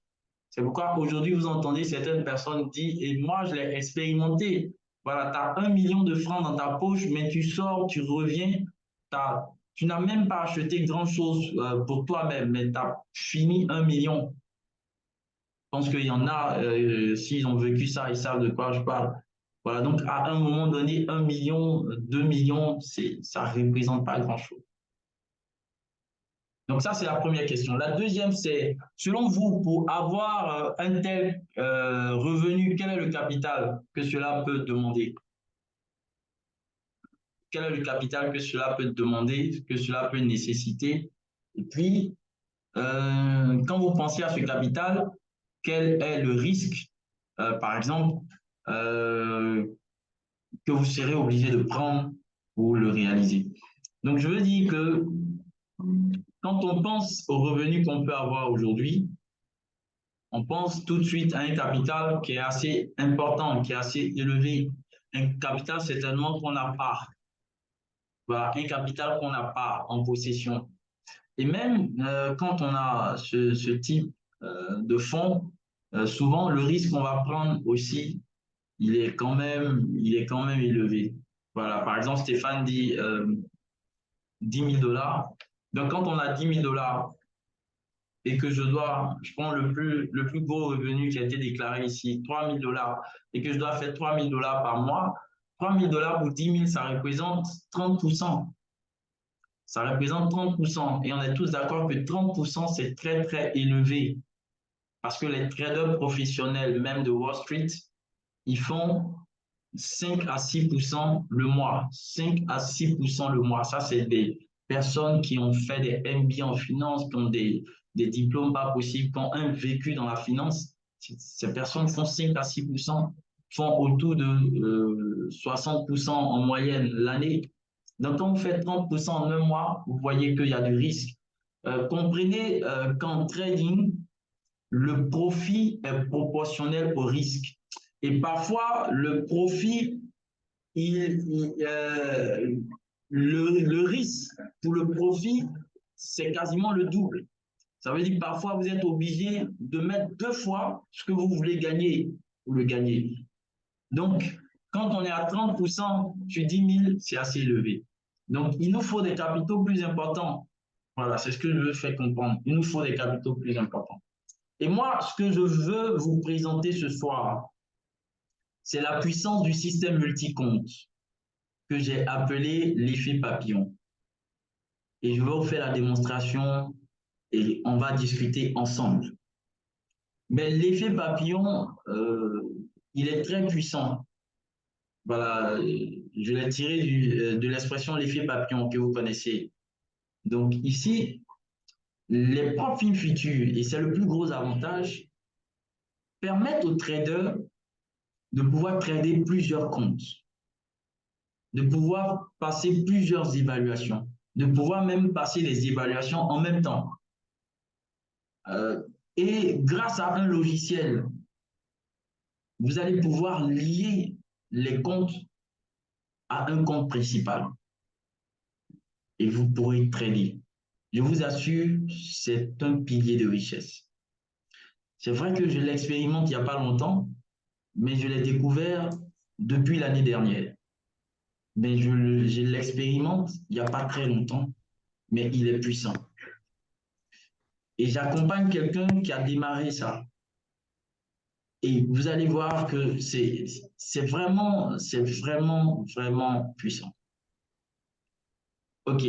S1: C'est pourquoi aujourd'hui, vous entendez certaines personnes dire, et moi, je l'ai expérimenté. Voilà, tu as 1 million de francs dans ta poche, mais tu sors, tu reviens, tu n'as même pas acheté grand-chose pour toi-même, mais tu as fini 1 million. Je pense qu'il y en a, s'ils ont vécu ça, ils savent de quoi je parle. Voilà, donc à un moment donné, 1 million, 2 millions, ça ne représente pas grand-chose. Donc ça, c'est la première question. La deuxième, c'est, selon vous, pour avoir un tel revenu, quel est le capital que cela peut demander? Quel est le capital que cela peut demander, que cela peut nécessiter? Et puis, quand vous pensez à ce capital, quel est le risque, par exemple, que vous serez obligé de prendre pour le réaliser. Donc, je veux dire que quand on pense aux revenus qu'on peut avoir aujourd'hui, on pense tout de suite à un capital qui est assez important, qui est assez élevé. Un capital certainement qu'on n'a pas. Voilà, un capital qu'on n'a pas en possession. Et même quand on a ce type de fonds, souvent le risque qu'on va prendre aussi, il est quand même élevé. Voilà, par exemple, Stéphane dit 10 000 $. Donc, quand on a 10 000 $ et que je prends le plus gros revenu qui a été déclaré ici, 3 000 $, et que je dois faire 3 000 $ par mois, 3 000 $ pour 10 000, ça représente 30%. Ça représente 30%. Et on est tous d'accord que 30%, c'est très, très élevé. Parce que les traders professionnels, même de Wall Street, ils font 5 à 6% le mois. 5 à 6% le mois. Ça, c'est des personnes qui ont fait des MBA en finance, qui ont des diplômes pas possibles, qui ont un vécu dans la finance. Ces personnes font 5 à 6%, font autour de 60% en moyenne l'année. Donc, quand vous faites 30% en un mois, vous voyez qu'il y a du risque. Comprenez qu'en trading, le profit est proportionnel au risque. Et parfois, le profit, le risque pour le profit, c'est quasiment le double. Ça veut dire que parfois, vous êtes obligé de mettre 2 fois ce que vous voulez gagner pour le gagner. Donc, quand on est à 30% sur 10 000, c'est assez élevé. Donc, il nous faut des capitaux plus importants. Voilà, c'est ce que je veux faire comprendre. Il nous faut des capitaux plus importants. Et moi, ce que je veux vous présenter ce soir, c'est la puissance du système multicompte que j'ai appelé l'effet papillon. Et je vais vous faire la démonstration et on va discuter ensemble. Mais l'effet papillon, il est très puissant. Voilà, je l'ai tiré de l'expression l'effet papillon que vous connaissez. Donc ici, les profits futurs, et c'est le plus gros avantage, permettent aux traders de pouvoir trader plusieurs comptes, de pouvoir passer plusieurs évaluations, de pouvoir même passer les évaluations en même temps. Et grâce à un logiciel, vous allez pouvoir lier les comptes à un compte principal et vous pourrez trader. Je vous assure, c'est un pilier de richesse. C'est vrai que je l'expérimente il n'y a pas longtemps, mais je l'ai découvert depuis l'année dernière. Mais je l'expérimente il n'y a pas très longtemps, mais il est puissant. Et j'accompagne quelqu'un qui a démarré ça. Et vous allez voir que c'est vraiment, vraiment puissant. OK.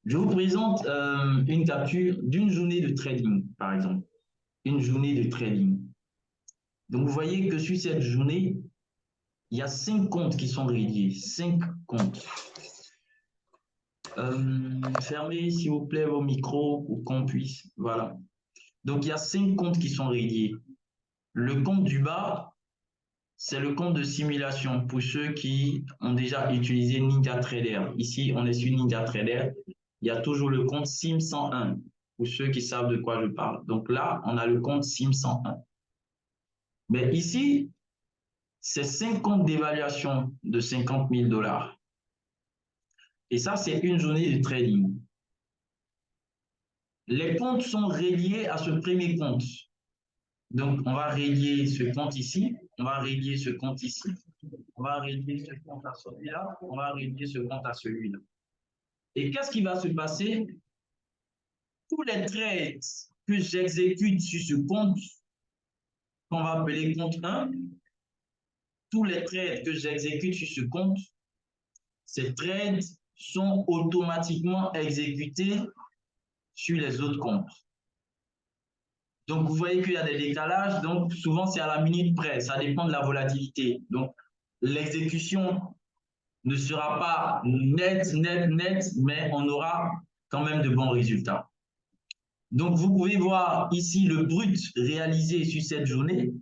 S1: Je vous présente une capture d'une journée de trading, par exemple. Une journée de trading. Donc, vous voyez que sur cette journée, il y a 5 comptes qui sont reliés. 5 comptes. Fermez, s'il vous plaît, vos micros pour qu'on puisse. Voilà. Donc, il y a 5 comptes qui sont reliés. Le compte du bas, c'est le compte de simulation pour ceux qui ont déjà utilisé NinjaTrader. Ici, on est sur NinjaTrader. Il y a toujours le compte SIM 101 pour ceux qui savent de quoi je parle. Donc là, on a le compte SIM 101. Mais ici, c'est 5 comptes d'évaluation de 50 000 $. Et ça, c'est une journée de trading. Les comptes sont reliés à ce premier compte. Donc, on va relier ce compte ici, on va relier ce compte ici, on va relier ce compte à celui-là, on va relier ce compte à celui-là. Et qu'est-ce qui va se passer? Tous les trades que j'exécute sur ce compte, qu'on va appeler compte 1, tous les trades que j'exécute sur ce compte, ces trades sont automatiquement exécutés sur les autres comptes. Donc, vous voyez qu'il y a des décalages. Donc, souvent, c'est à la minute près. Ça dépend de la volatilité. Donc, l'exécution ne sera pas nette, mais on aura quand même de bons résultats. Donc, vous pouvez voir ici le brut réalisé sur cette journée,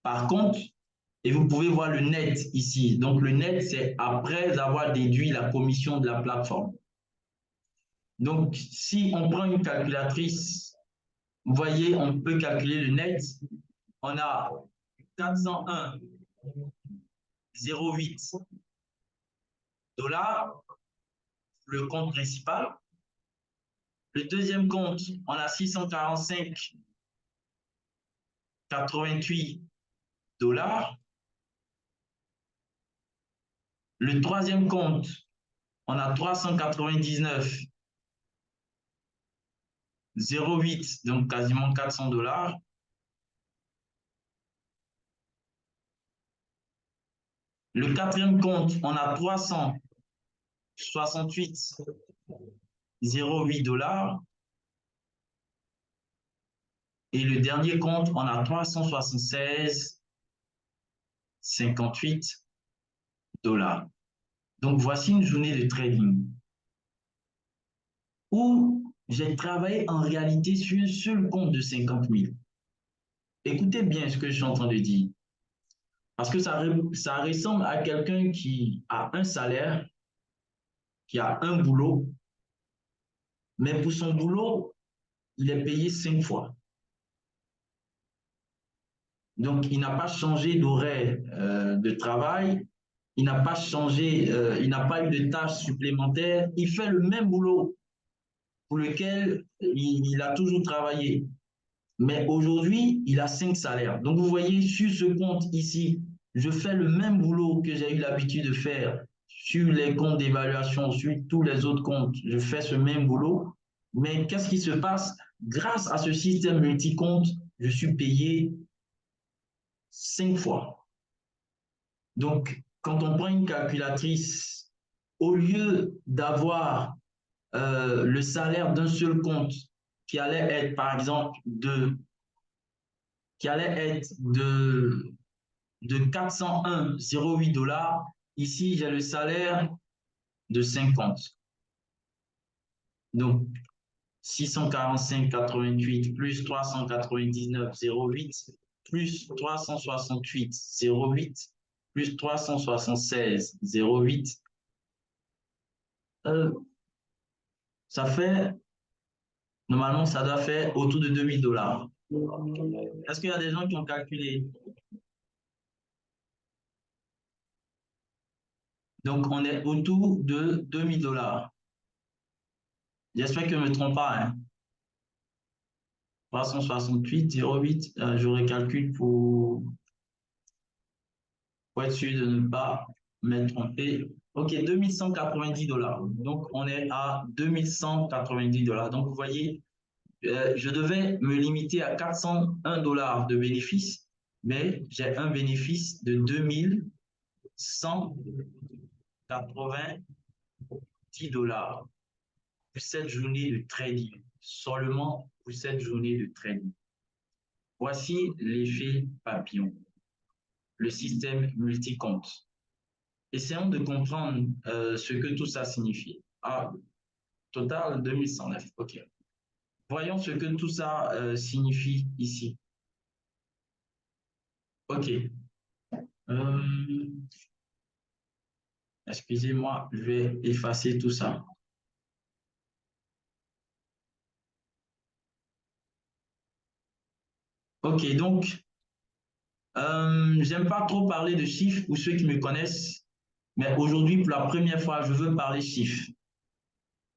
S1: par contre, et vous pouvez voir le net ici. Donc, le net, c'est après avoir déduit la commission de la plateforme. Donc, si on prend une calculatrice, vous voyez, on peut calculer le net. On a 401,08 $, le compte principal. Le deuxième compte, on a 645,88 $. Le troisième compte, on a 399,08 $, donc quasiment 400 $. Le quatrième compte, on a 368,08 $. Et le dernier compte, on a 376,58 $. Donc, voici une journée de trading où j'ai travaillé en réalité sur un seul compte de 50 000. Écoutez bien ce que je suis en train de dire. Parce que ça ressemble à quelqu'un qui a un salaire, qui a un boulot, mais pour son boulot, il est payé 5 fois. Donc, il n'a pas changé d'horaire de travail, il n'a pas changé, il n'a pas eu de tâches supplémentaires, il fait le même boulot pour lequel il a toujours travaillé. Mais aujourd'hui, il a 5 salaires. Donc, vous voyez, sur ce compte ici, je fais le même boulot que j'ai eu l'habitude de faire sur les comptes d'évaluation, sur tous les autres comptes. Je fais ce même boulot. Mais qu'est-ce qui se passe? Grâce à ce système multi-compte, je suis payé 5 fois. Donc, quand on prend une calculatrice, au lieu d'avoir le salaire d'un seul compte qui allait être, par exemple, de 401,08 $, ici, j'ai le salaire de 50. Donc, 645,88 plus 399,08 plus 368,08 plus 376,08, ça fait, normalement, ça doit faire autour de 2000 $. Est-ce qu'il y a des gens qui ont calculé? Donc, on est autour de 2000 $. J'espère que je ne me trompe pas. Hein. 368,08, je recalcule pour être sûr de ne pas m'être trompé. OK, 2190 $. Donc, on est à 2190 $. Donc, vous voyez, je devais me limiter à 401 $ de bénéfice, mais j'ai un bénéfice de 2190 $ pour cette journée de trading, seulement pour cette journée de trading. Voici l'effet papillon, le système multi-compte. Essayons de comprendre ce que tout ça signifie. Ah, total 2109, OK. Voyons ce que tout ça signifie ici. OK. Excusez-moi, je vais effacer tout ça. OK, donc, j'aime pas trop parler de chiffres pour ceux qui me connaissent, mais aujourd'hui, pour la première fois, je veux parler chiffres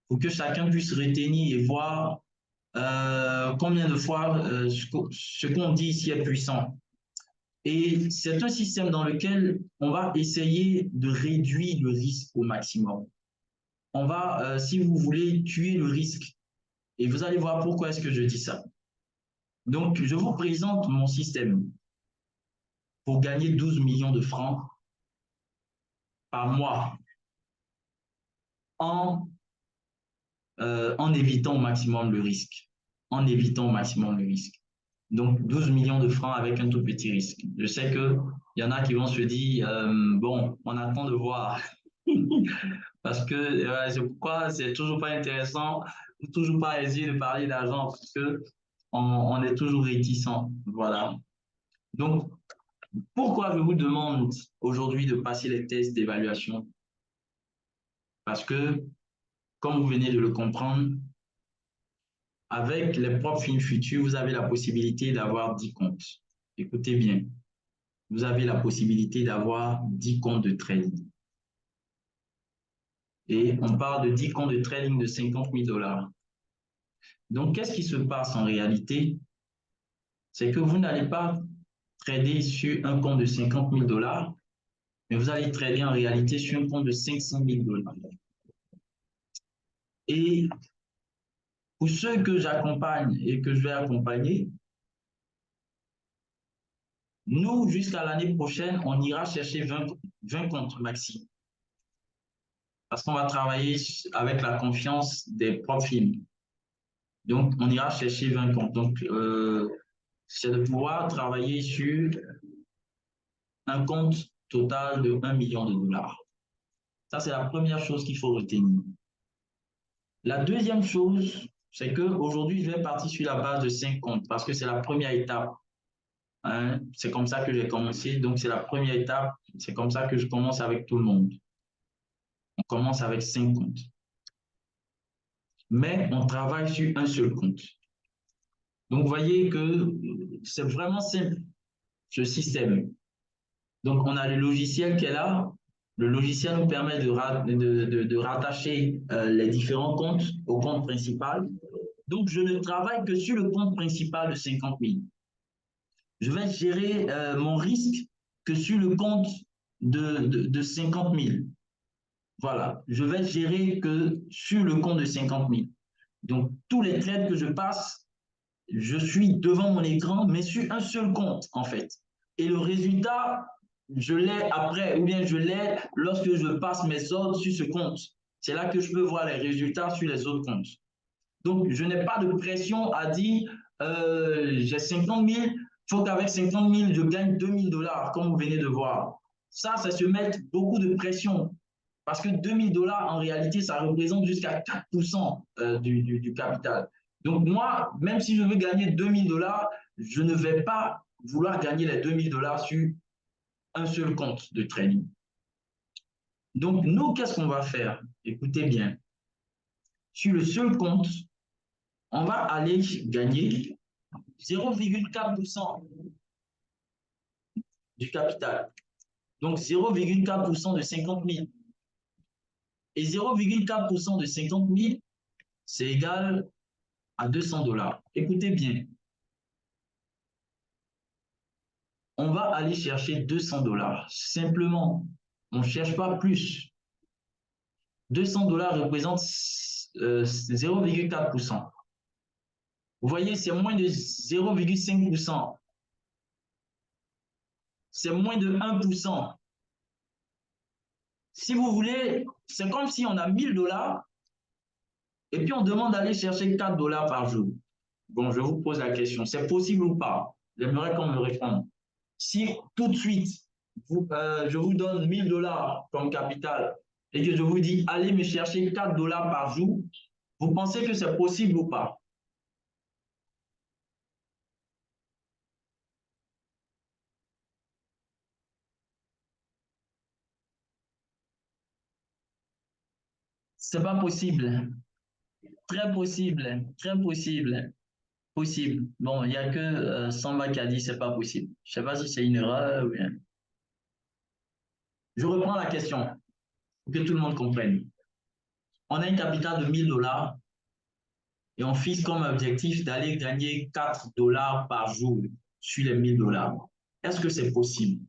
S1: pour que chacun puisse retenir et voir combien de fois ce qu'on dit ici est puissant. Et c'est un système dans lequel on va essayer de réduire le risque au maximum. On va, si vous voulez, tuer le risque. Et vous allez voir pourquoi est-ce que je dis ça. Donc, je vous présente mon système pour gagner 12 millions de francs par mois en évitant au maximum le risque. En évitant au maximum le risque. Donc, 12 millions de francs avec un tout petit risque. Je sais qu'il y en a qui vont se dire, bon, on attend de voir. Parce que c'est pourquoi c'est toujours pas intéressant toujours pas aisé de parler d'argent parce que on est toujours réticent. Voilà. Donc, pourquoi je vous demande aujourd'hui de passer les tests d'évaluation? Parce que, comme vous venez de le comprendre, avec les propres films futurs, vous avez la possibilité d'avoir 10 comptes. Écoutez bien, vous avez la possibilité d'avoir 10 comptes de trading. Et on parle de 10 comptes de trading de 50 000 $. Donc, qu'est-ce qui se passe en réalité? C'est que vous n'allez pas trader sur un compte de 50 000 $, mais vous allez trader en réalité sur un compte de 500 000 $. Et pour ceux que j'accompagne et que je vais accompagner, nous, jusqu'à l'année prochaine, on ira chercher 20 comptes maxi. Parce qu'on va travailler avec la confiance des propres films. Donc, on ira chercher 20 comptes. Donc, c'est de pouvoir travailler sur un compte total de 1 million de $. Ça, c'est la première chose qu'il faut retenir. La deuxième chose, c'est qu'aujourd'hui, je vais partir sur la base de 5 comptes parce que c'est la première étape. Hein? C'est comme ça que j'ai commencé. Donc, c'est la première étape. C'est comme ça que je commence avec tout le monde. On commence avec 5 comptes. Mais on travaille sur un seul compte. Donc, vous voyez que c'est vraiment simple, ce système. Donc, on a le logiciel qui est là. Le logiciel nous permet de rattacher les différents comptes au compte principal. Donc, je ne travaille que sur le compte principal de 50 000. Je vais gérer mon risque que sur le compte de 50 000. Voilà, je vais gérer que sur le compte de 50 000. Donc, tous les trades que je passe, je suis devant mon écran, mais sur un seul compte, en fait. Et le résultat, je l'ai après, ou bien je l'ai lorsque je passe mes ordres sur ce compte. C'est là que je peux voir les résultats sur les autres comptes. Donc, je n'ai pas de pression à dire, j'ai 50 000, il faut qu'avec 50 000, je gagne 2 000 $, comme vous venez de voir. Ça se met beaucoup de pression. Parce que 2 000 $, en réalité, ça représente jusqu'à 4% du capital. Donc, moi, même si je veux gagner 2 000 $, je ne vais pas vouloir gagner les 2 000 $ sur un seul compte de trading. Donc, nous, qu'est-ce qu'on va faire? Écoutez bien. Sur le seul compte, on va aller gagner 0,4% du capital. Donc, 0,4% de 50 000. Et 0,4% de 50 000, c'est égal à 200 $. Écoutez bien. On va aller chercher 200 $. Simplement, on ne cherche pas plus. 200 $ représente 0,4%. Vous voyez, c'est moins de 0,5%. C'est moins de 1%. Si vous voulez, c'est comme si on a 1 000 $ et puis on demande d'aller chercher 4 $ par jour. Bon, je vous pose la question, c'est possible ou pas? J'aimerais qu'on me réponde. Si tout de suite, je vous donne 1 000 $ comme capital et que je vous dis, allez me chercher 4 $ par jour, vous pensez que c'est possible ou pas? C'est pas possible. Très possible. Très possible. Possible. Bon, il n'y a que Samba qui a dit c'est pas possible. Je ne sais pas si c'est une erreur ou bien. Je reprends la question pour que tout le monde comprenne. On a une capitale de 1 000 $ et on fixe comme objectif d'aller gagner 4 $ par jour sur les 1 000 $. Est-ce que c'est possible?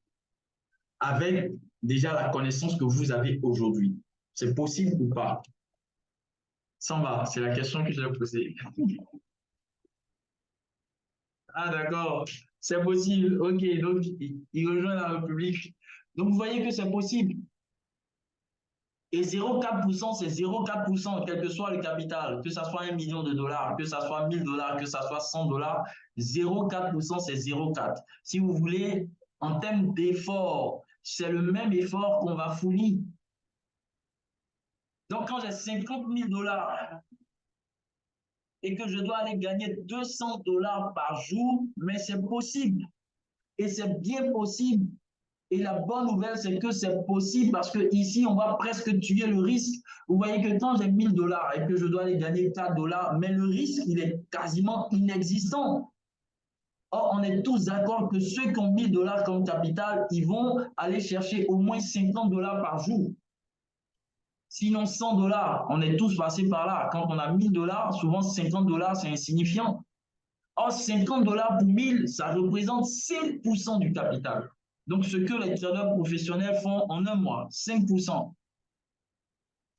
S1: Avec déjà la connaissance que vous avez aujourd'hui. C'est possible ou pas? Samba, c'est la question que je vais poser. Ah, d'accord. C'est possible. OK. Donc, il rejoint la République. Donc, vous voyez que c'est possible. Et 0,4%, c'est 0,4%, quel que soit le capital, que ce soit 1 million de $, que ce soit 1 000 $, que ce soit 100 $, 0,4%, c'est 0,4. Si vous voulez, en termes d'effort, c'est le même effort qu'on va fournir. Donc, quand j'ai 50 000 $, et que je dois aller gagner 200 $ par jour, mais c'est possible. Et c'est bien possible. Et la bonne nouvelle, c'est que c'est possible parce que ici, on va presque tuer le risque. Vous voyez que quand j'ai 1000 $ et que je dois aller gagner 4 $, mais le risque, il est quasiment inexistant. Or, on est tous d'accord que ceux qui ont 1000 $ comme capital, ils vont aller chercher au moins 50 $ par jour. Sinon, 100 $, on est tous passés par là. Quand on a 1000 $, souvent 50 $, c'est insignifiant. Or, 50 $ pour 1000, ça représente 5% du capital. Donc, ce que les traders professionnels font en un mois, 5%.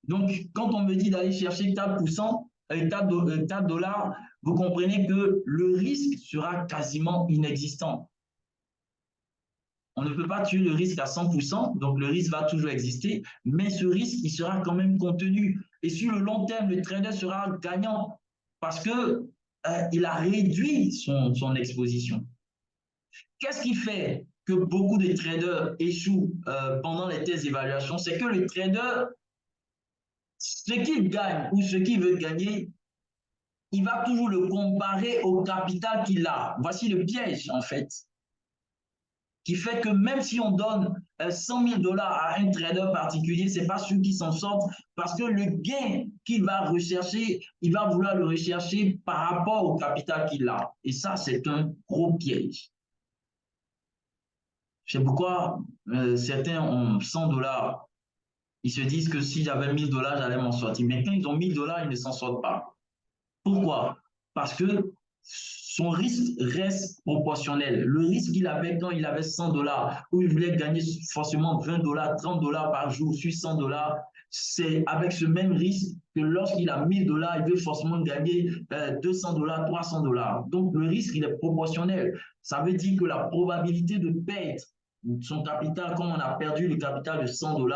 S1: Donc, quand on me dit d'aller chercher 4%, 4 $, vous comprenez que le risque sera quasiment inexistant. On ne peut pas tuer le risque à 100%, donc le risque va toujours exister, mais ce risque, il sera quand même contenu. Et sur le long terme, le trader sera gagnant parce que il a réduit son exposition. Qu'est-ce qui fait que beaucoup de traders échouent pendant les tests d'évaluation? C'est que le trader, ce qu'il gagne ou ce qu'il veut gagner, il va toujours le comparer au capital qu'il a. Voici le piège, en fait, qui fait que même si on donne 100 000 $ à un trader particulier, ce n'est pas sûr qu'il s'en sorte parce que le gain qu'il va rechercher, il va vouloir le rechercher par rapport au capital qu'il a. Et ça, c'est un gros piège. C'est pourquoi certains ont 100 $. Ils se disent que si j'avais 1000 $, j'allais m'en sortir. Mais quand ils ont 1000 $, ils ne s'en sortent pas. Pourquoi? Parce que son risque reste proportionnel. Le risque qu'il avait quand il avait 100 $, où il voulait gagner forcément 20 $, 30 $ par jour sur 100 $, c'est avec ce même risque que lorsqu'il a 1000 $, il veut forcément gagner 200 $, 300 $. Donc, le risque, il est proportionnel. Ça veut dire que la probabilité de perdre son capital, comme on a perdu le capital de 100 $,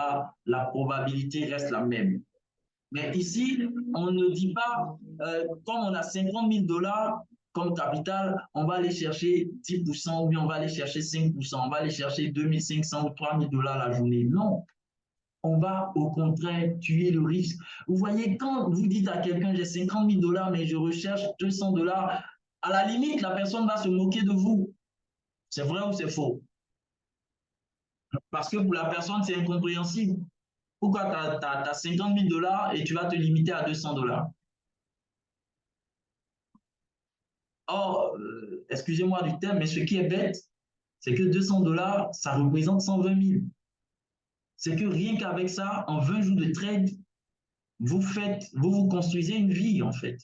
S1: la probabilité reste la même. Mais ici, on ne dit pas, comme on a 50 000 $ comme capital, on va aller chercher 10% ou bien on va aller chercher 5%, on va aller chercher 2500 ou 3000 $ la journée. Non, on va au contraire tuer le risque. Vous voyez, quand vous dites à quelqu'un, j'ai 50 000 $ mais je recherche 200 $, à la limite, la personne va se moquer de vous. C'est vrai ou c'est faux? Parce que pour la personne, c'est incompréhensible. Pourquoi tu as 50 000 $ et tu vas te limiter à 200 $? Or, excusez-moi du terme, mais ce qui est bête, c'est que 200 $, ça représente 120 000. C'est que rien qu'avec ça, en 20 jours de trade, vous vous construisez une vie, en fait.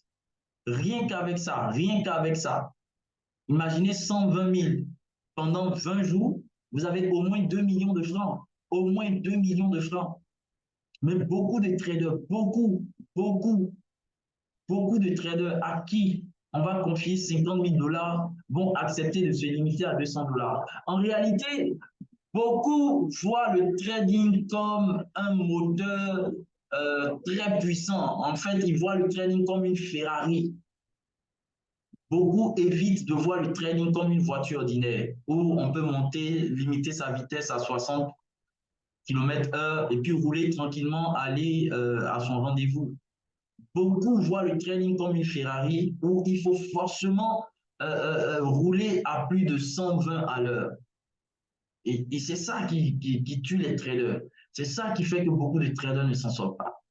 S1: Rien qu'avec ça, rien qu'avec ça. Imaginez 120 000 pendant 20 jours, vous avez au moins 2 millions de francs. Au moins 2 millions de francs. Mais beaucoup de traders, beaucoup de traders à qui on va confier 50 000 $ vont accepter de se limiter à 200 $. En réalité, beaucoup voient le trading comme un moteur très puissant. En fait, ils voient le trading comme une Ferrari. Beaucoup évitent de voir le trading comme une voiture ordinaire où on peut monter, limiter sa vitesse à 60 km/h et puis rouler tranquillement, aller à son rendez-vous. Beaucoup voient le trading comme une Ferrari où il faut forcément rouler à plus de 120 à l'heure. Et c'est ça qui tue les traders. C'est ça qui fait que beaucoup de traders ne s'en sortent pas.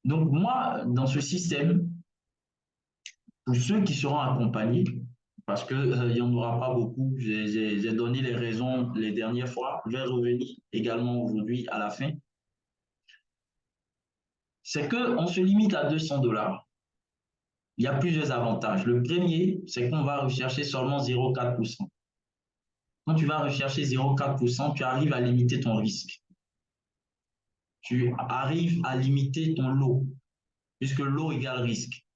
S1: Donc moi, dans ce système, pour ceux qui seront accompagnés, parce qu'il n'y en aura pas beaucoup, j'ai donné les raisons les dernières fois, je vais revenir également aujourd'hui à la fin, c'est qu'on se limite à 200 $. Il y a plusieurs avantages. Le premier, c'est qu'on va rechercher seulement 0,4%. Quand tu vas rechercher 0,4%, tu arrives à limiter ton risque. Tu arrives à limiter ton lot, puisque lot égale risque.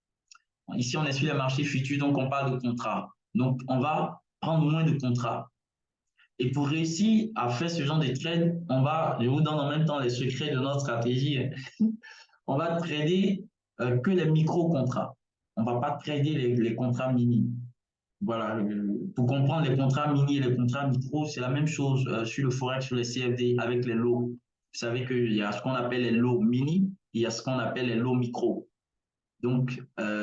S1: Ici, on est sur les marchés futurs, donc on parle de contrats. Donc, on va prendre moins de contrats. Et pour réussir à faire ce genre de trade, je vous donne en même temps les secrets de notre stratégie. On va trader que les micro-contrats. On ne va pas trader les contrats mini. Voilà, pour comprendre les contrats mini et les contrats micro, c'est la même chose sur le Forex, sur les CFD avec les lots. Vous savez qu'il y a ce qu'on appelle les lots mini, il y a ce qu'on appelle les lots micro. Donc,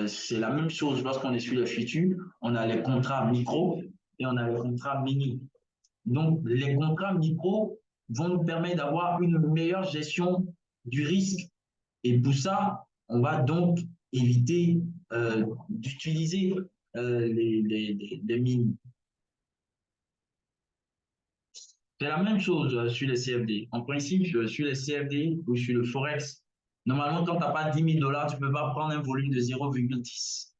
S1: c'est la même chose lorsqu'on est sur les futurs. On a les contrats micro et on a les contrats mini. Donc, les contrats micro vont nous permettre d'avoir une meilleure gestion du risque. Et pour ça, on va donc éviter d'utiliser les mini. C'est la même chose sur les CFD. En principe, sur les CFD ou sur le Forex, normalement, quand tu n'as pas 10 000 $, tu ne peux pas prendre un volume de 0,10.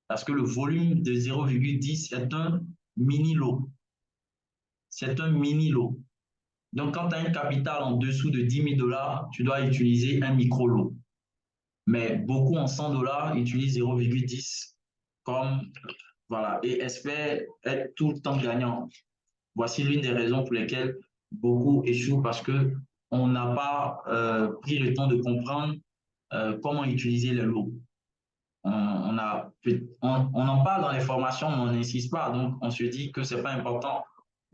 S1: Parce que le volume de 0,10 est un mini-lot. C'est un mini-lot. Donc, quand tu as un capital en dessous de 10 000 $, tu dois utiliser un micro-lot. Mais beaucoup en 100 $ utilisent 0,10 comme, voilà, et espèrent être tout le temps gagnant. Voici l'une des raisons pour lesquelles beaucoup échouent parce qu'on n'a pas pris le temps de comprendre comment utiliser les lots. On en parle dans les formations, mais on n'insiste pas. Donc, on se dit que ce n'est pas important.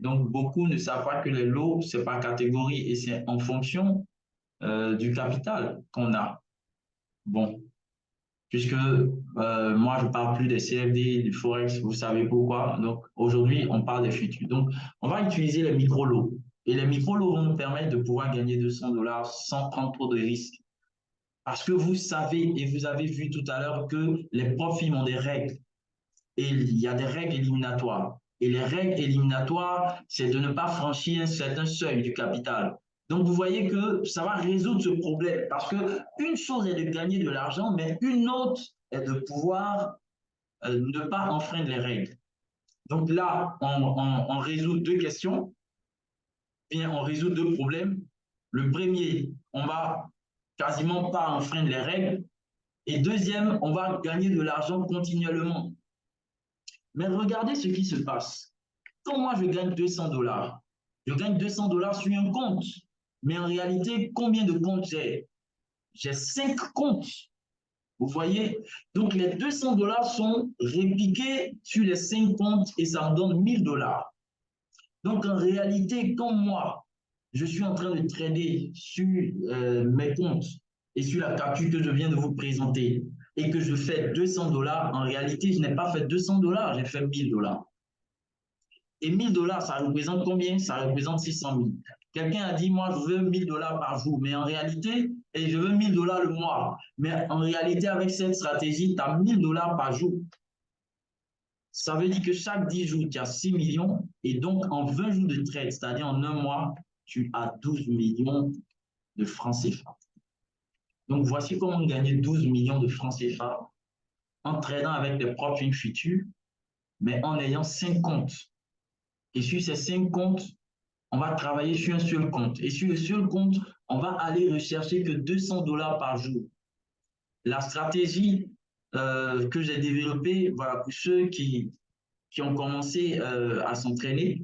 S1: Donc, beaucoup ne savent pas que les lots, ce n'est pas catégorie et c'est en fonction du capital qu'on a. Bon, puisque moi, je ne parle plus des CFD, du Forex, vous savez pourquoi. Donc, aujourd'hui, on parle des futurs. Donc, on va utiliser les micro-lots. Et les micro-lots vont nous permettre de pouvoir gagner 200 $ sans prendre trop de risques. Parce que vous savez, et vous avez vu tout à l'heure, que les profils ont des règles. Et il y a des règles éliminatoires. Et les règles éliminatoires, c'est de ne pas franchir un certain seuil du capital. Donc, vous voyez que ça va résoudre ce problème. Parce qu'une chose est de gagner de l'argent, mais une autre est de pouvoir ne pas enfreindre les règles. Donc là, on résout deux questions, bien on résout deux problèmes. Le premier, on va quasiment pas enfreindre les règles. Et deuxième, on va gagner de l'argent continuellement. Mais regardez ce qui se passe. Quand moi, je gagne 200 $, je gagne 200 $ sur un compte. Mais en réalité, combien de comptes j'ai? J'ai 5 comptes. Vous voyez? Donc, les 200 $ sont répliqués sur les 5 comptes et ça me donne 1000 $. Donc, en réalité, quand moi, je suis en train de trader sur mes comptes et sur la capture que je viens de vous présenter et que je fais 200 $, en réalité, je n'ai pas fait 200 $, j'ai fait 1000 $. Et 1000 $, ça représente combien? Ça représente 600 000. Quelqu'un a dit, moi, je veux 1000 $ par jour, mais en réalité, et je veux 1000 $ le mois. Mais en réalité, avec cette stratégie, tu as 1000 $ par jour. Ça veut dire que chaque 10 jours, tu as 6 millions. Et donc, en 20 jours de trade, c'est-à-dire en un mois, tu as 12 millions de francs CFA. Donc, voici comment gagner 12 millions de francs CFA en tradant avec des profils futurs, mais en ayant 5 comptes. Et sur ces 5 comptes, on va travailler sur un seul compte. Et sur le seul compte, on va aller rechercher que 200 $ par jour. La stratégie que j'ai développée, voilà, pour ceux qui ont commencé à s'entraîner,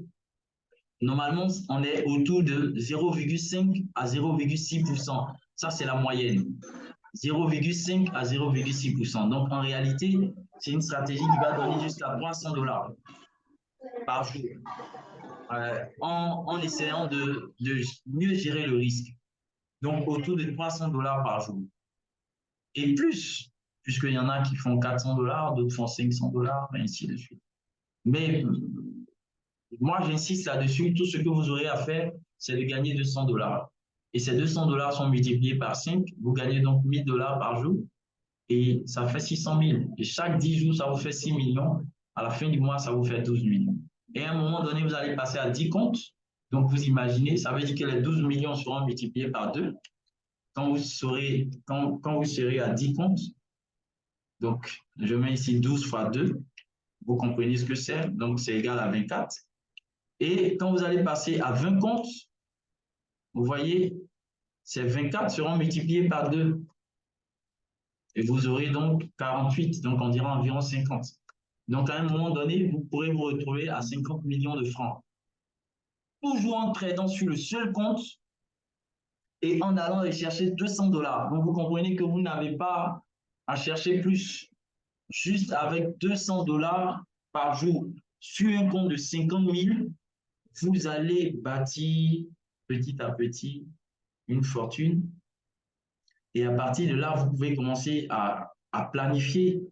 S1: normalement, on est autour de 0,5 à 0,6%. Ça, c'est la moyenne. 0,5 à 0,6%. Donc, en réalité, c'est une stratégie qui va donner jusqu'à 300 $ par jour. En essayant de mieux gérer le risque. Donc, autour de 300 $ par jour. Et plus, puisqu'il y en a qui font 400 $, d'autres font 500 $, et ainsi de suite. Mais moi, j'insiste là-dessus, tout ce que vous aurez à faire, c'est de gagner 200 $. Et ces 200 $ sont multipliés par 5, vous gagnez donc 1000 $ par jour, et ça fait 600 000. Et chaque 10 jours, ça vous fait 6 millions. À la fin du mois, ça vous fait 12 millions. Et à un moment donné, vous allez passer à 10 comptes. Donc, vous imaginez, ça veut dire que les 12 millions seront multipliés par 2. Quand vous serez à 10 comptes, donc je mets ici 12 fois 2, vous comprenez ce que c'est, donc c'est égal à 24. Et quand vous allez passer à 20 comptes, vous voyez, ces 24 seront multipliés par 2. Et vous aurez donc 48, donc on dira environ 50. Donc à un moment donné, vous pourrez vous retrouver à 50 millions de francs. Toujours en tradant sur le seul compte et en allant chercher 200 $. Donc vous comprenez que vous n'avez pas à chercher plus. Juste avec 200 $ par jour sur un compte de 50 000, vous allez bâtir petit à petit une fortune. Et à partir de là, vous pouvez commencer à à planifier,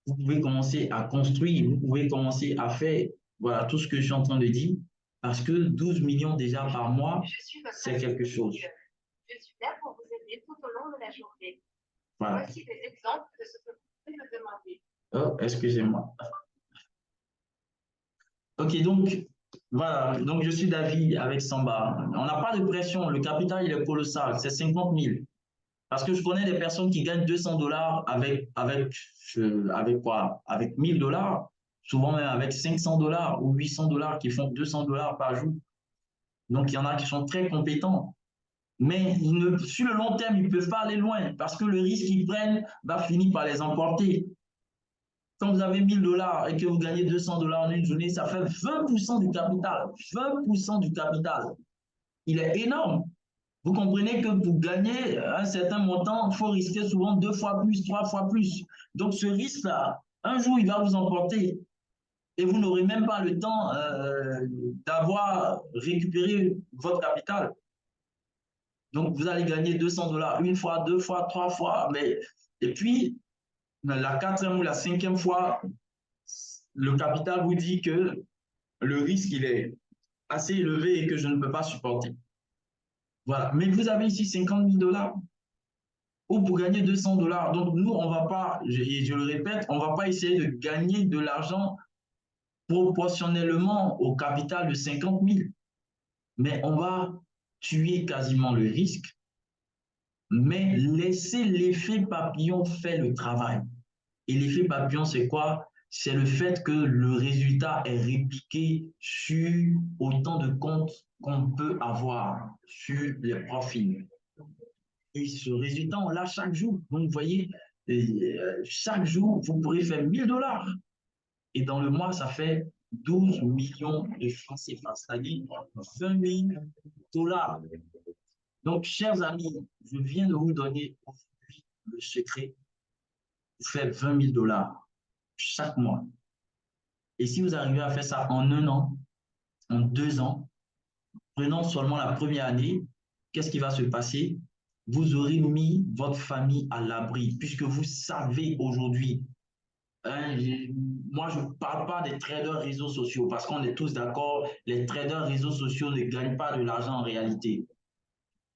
S1: vous pouvez commencer à construire, vous pouvez commencer à faire, voilà, tout ce que je suis en train de dire, parce que 12 millions déjà par mois, c'est quelque chose.
S4: Je suis là pour vous aider tout au long de la journée.
S1: Voilà.
S4: Voici des exemples de ce que vous pouvez me demander.
S1: Oh, excusez-moi. Ok, donc, voilà. Donc, je suis d'avis avec Samba. On n'a pas de pression. Le capital, il est colossal. C'est 50 000. Parce que je connais des personnes qui gagnent 200 dollars avec quoi? Avec 1000 dollars, souvent même avec 500 dollars ou 800 dollars qui font 200 dollars par jour. Donc, il y en a qui sont très compétents. Mais sur le long terme, ils ne peuvent pas aller loin parce que le risque qu'ils prennent va finir par les emporter. Quand vous avez 1000 dollars et que vous gagnez 200 dollars en une journée, ça fait 20% du capital. 20% du capital. Il est énorme. Vous comprenez que pour gagner un certain montant, il faut risquer souvent 2 fois plus, 3 fois plus. Donc, ce risque-là, un jour, il va vous emporter et vous n'aurez même pas le temps d'avoir récupéré votre capital. Donc, vous allez gagner 200 dollars une fois, 2 fois, 3 fois. Et puis, la quatrième ou la cinquième fois, le capital vous dit que le risque, il est assez élevé et que je ne peux pas supporter. Voilà. Mais vous avez ici 50 000 dollars ou pour gagner 200 dollars. Donc, nous, on ne va pas, je le répète, on ne va pas essayer de gagner de l'argent proportionnellement au capital de 50 000. Mais on va tuer quasiment le risque, mais laisser l'effet papillon faire le travail. Et l'effet papillon, c'est quoi? C'est le fait que le résultat est répliqué sur autant de comptes qu'on peut avoir sur les profils. Et ce résultat, on l'a chaque jour. Donc, vous voyez, chaque jour, vous pourrez faire 1000 dollars. Et dans le mois, ça fait 12 millions de francs CFA, c'est-à-dire 20 000 dollars. Donc, chers amis, je viens de vous donner aujourd'hui le secret. Vous faites 20 000 dollars chaque mois. Et si vous arrivez à faire ça en 1 an, en 2 ans, prenons seulement la première année, qu'est-ce qui va se passer? Vous aurez mis votre famille à l'abri, puisque vous savez aujourd'hui, hein, moi je ne parle pas des traders réseaux sociaux, parce qu'on est tous d'accord, les traders réseaux sociaux ne gagnent pas de l'argent en réalité.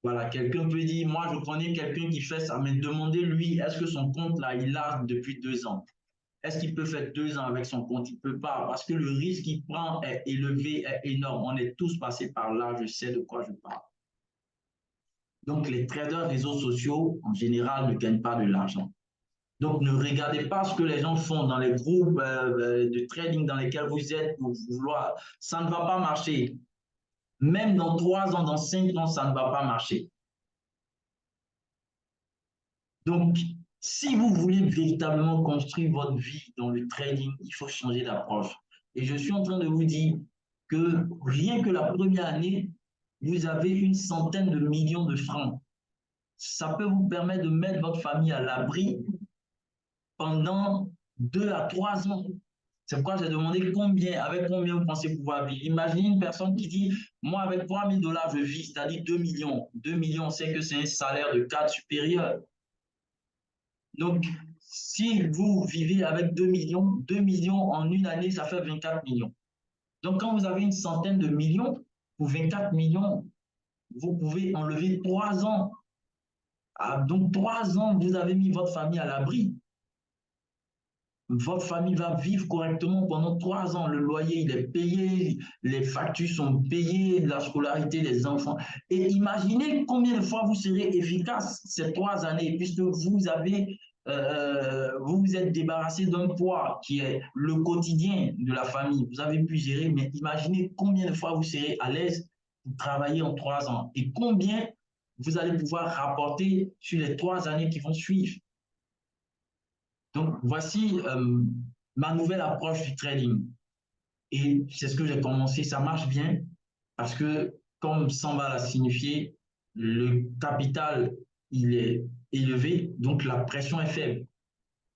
S1: Voilà, quelqu'un peut dire, moi je connais quelqu'un qui fait ça, mais demandez-lui, est-ce que son compte là, il l'a depuis 2 ans? Est-ce qu'il peut faire 2 ans avec son compte? Il ne peut pas, parce que le risque qu'il prend est élevé, est énorme. On est tous passés par là, je sais de quoi je parle. Donc, les traders réseaux sociaux, en général, ne gagnent pas de l'argent. Donc, ne regardez pas ce que les gens font dans les groupes de trading dans lesquels vous êtes pour vouloir. Ça ne va pas marcher. Même dans 3 ans, dans 5 ans, ça ne va pas marcher. Donc, si vous voulez véritablement construire votre vie dans le trading, il faut changer d'approche. Et je suis en train de vous dire que rien que la première année, vous avez une centaine de millions de francs. Ça peut vous permettre de mettre votre famille à l'abri pendant 2 à 3 ans. C'est pourquoi j'ai demandé avec combien vous pensez pouvoir vivre. Imaginez une personne qui dit, moi avec 3 000 dollars, je vis, c'est-à-dire 2 millions. 2 millions, on sait que c'est un salaire de cadre supérieur. Donc, si vous vivez avec 2 millions en une année, ça fait 24 millions. Donc, quand vous avez une centaine de millions, pour 24 millions, vous pouvez enlever 3 ans. Donc, 3 ans, vous avez mis votre famille à l'abri. Votre famille va vivre correctement pendant 3 ans. Le loyer, il est payé, les factures sont payées, la scolarité des enfants. Et imaginez combien de fois vous serez efficace ces 3 années, puisque vous vous êtes débarrassé d'un poids qui est le quotidien de la famille. Vous avez pu gérer, mais imaginez combien de fois vous serez à l'aise pour travailler en 3 ans et combien vous allez pouvoir rapporter sur les 3 années qui vont suivre. Donc, voici ma nouvelle approche du trading. Et c'est ce que j'ai commencé. Ça marche bien parce que, comme Samba l'a signifié, le capital, il est élevé, donc la pression est faible.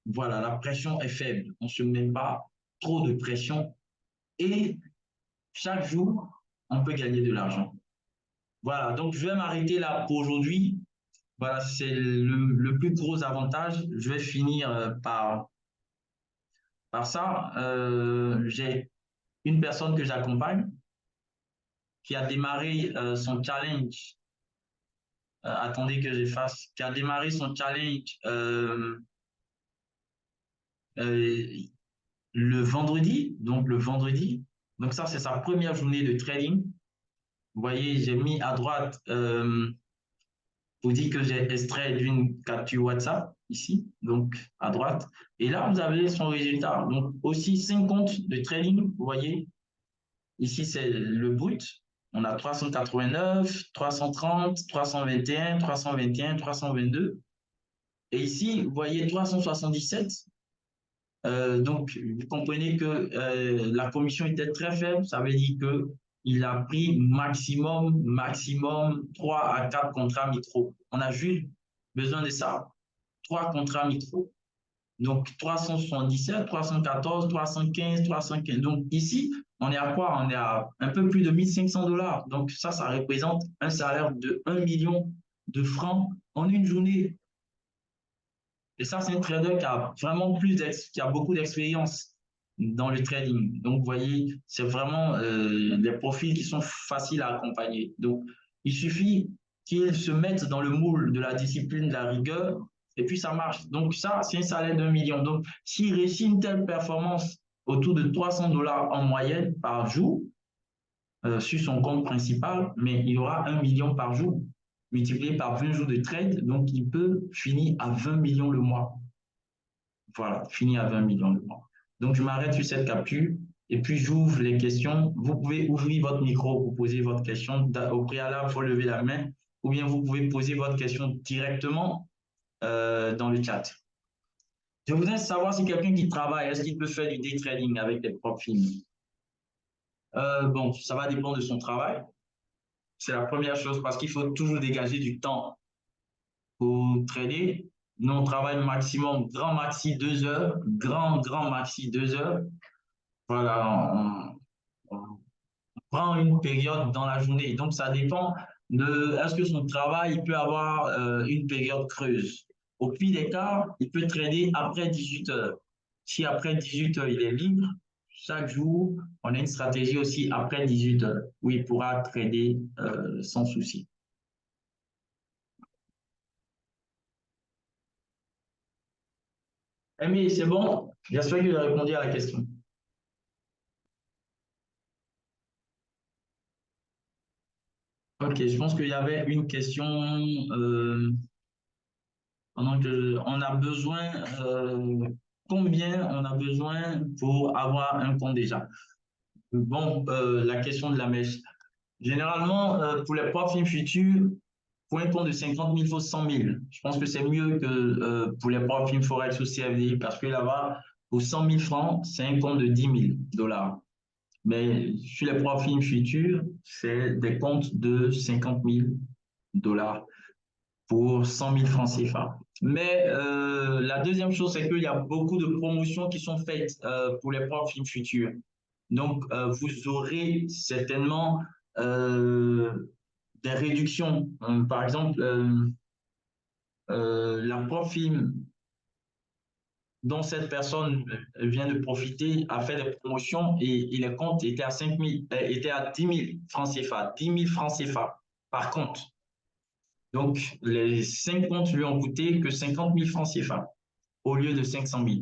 S1: Voilà, la pression est faible. On ne se met pas trop de pression. Et chaque jour, on peut gagner de l'argent. Voilà, donc je vais m'arrêter là pour aujourd'hui. Voilà, c'est le plus gros avantage. Je vais finir par ça. J'ai une personne que j'accompagne qui a démarré son challenge. Attendez que j'efface. Qui a démarré son challenge euh, le vendredi. Donc, le vendredi. Donc, ça, c'est sa première journée de trading. Vous voyez, j'ai mis à droite pour dire que j'ai extrait d'une capture WhatsApp ici, donc à droite. Et là, vous avez son résultat. Donc, aussi 5 comptes de trading. Vous voyez, ici, c'est le brut. On a 389, 330, 321, 321, 322. Et ici, vous voyez 377. Donc, vous comprenez que la commission était très faible. Ça veut dire qu'il a pris maximum 3 à 4 contrats micro. On a juste besoin de ça. 3 contrats micro. Donc, 377, 314, 315, 315. Donc, ici, on est à quoi? On est à un peu plus de 1500 $. Donc, ça représente un salaire de 1 million de francs en une journée. Et ça, c'est un trader qui a vraiment qui a beaucoup d'expérience dans le trading. Donc, vous voyez, c'est vraiment des profils qui sont faciles à accompagner. Donc, il suffit qu'ils se mettent dans le moule de la discipline, de la rigueur, et puis ça marche. Donc, ça, c'est un salaire d'1 million. Donc, s'il réussit une telle performance autour de 300 $ en moyenne par jour sur son compte principal, mais il aura 1 million par jour multiplié par 20 jours de trade. Donc, il peut finir à 20 millions le mois. Voilà, fini à 20 millions de points. Donc, je m'arrête sur cette capture et puis j'ouvre les questions. Vous pouvez ouvrir votre micro pour poser votre question. Au préalable, il faut lever la main ou bien vous pouvez poser votre question directement dans le chat. Je voudrais savoir si quelqu'un qui travaille, est-ce qu'il peut faire du day trading avec des propres films? Bon, ça va dépendre de son travail. C'est la première chose parce qu'il faut toujours dégager du temps pour trader. Nous, on travaille maximum, grand maxi 2 heures, grand maxi 2 heures. Voilà, on prend une période dans la journée. Donc, ça dépend de est-ce que son travail il peut avoir une période creuse. Au pire des cas, il peut trader après 18 heures. Si après 18 heures, il est libre, chaque jour, on a une stratégie aussi après 18 heures où il pourra trader sans souci. Aimé, c'est bon? J'espère que j'ai répondu à la question. Ok, je pense qu'il y avait une question pendant que on a besoin, combien on a besoin pour avoir un compte déjà? Bon, la question de la mèche. Généralement, pour les profils futurs, pour un compte de 50 000, il faut 100 000. Je pense que c'est mieux que pour les profils Forex ou CFD parce que là-bas, pour 100 000 francs, c'est un compte de 10 000 $. Mais sur les profils futurs, c'est des comptes de 50 000 $ pour 100 000 francs CFA. Mais la deuxième chose, c'est qu'il y a beaucoup de promotions qui sont faites pour les profils futurs. Donc, vous aurez certainement des réductions. Par exemple, la profil dont cette personne vient de profiter a fait des promotions et les comptes étaient à 5 000, étaient à 10 000 francs CFA, 10 000 francs CFA par compte. Donc, les 5 comptes lui ont coûté que 50 000 francs CFA au lieu de 500 000.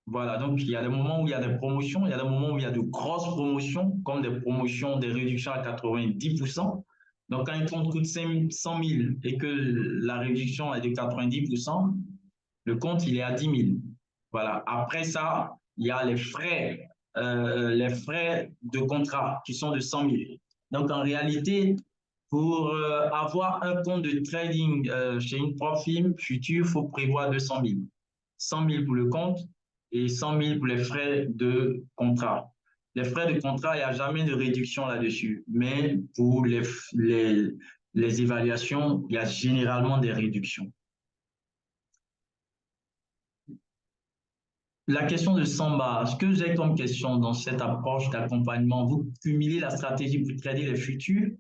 S1: Voilà, donc il y a des moments où il y a des promotions, il y a des moments où il y a de grosses promotions, comme des promotions, des réductions à 90%. Donc, quand un compte coûte 100 000 et que la réduction est de 90%, le compte, il est à 10 000. Voilà. Après ça, il y a les frais de contrat qui sont de 100 000. Donc, en réalité, pour avoir un compte de trading chez une prof firme future, il faut prévoir 200 000. 100 000 pour le compte et 100 000 pour les frais de contrat. Les frais de contrat, il n'y a jamais de réduction là-dessus. Mais pour les évaluations, il y a généralement des réductions. La question de Samba, ce que j'ai comme question dans cette approche d'accompagnement, vous cumulez la stratégie pour trader les futurs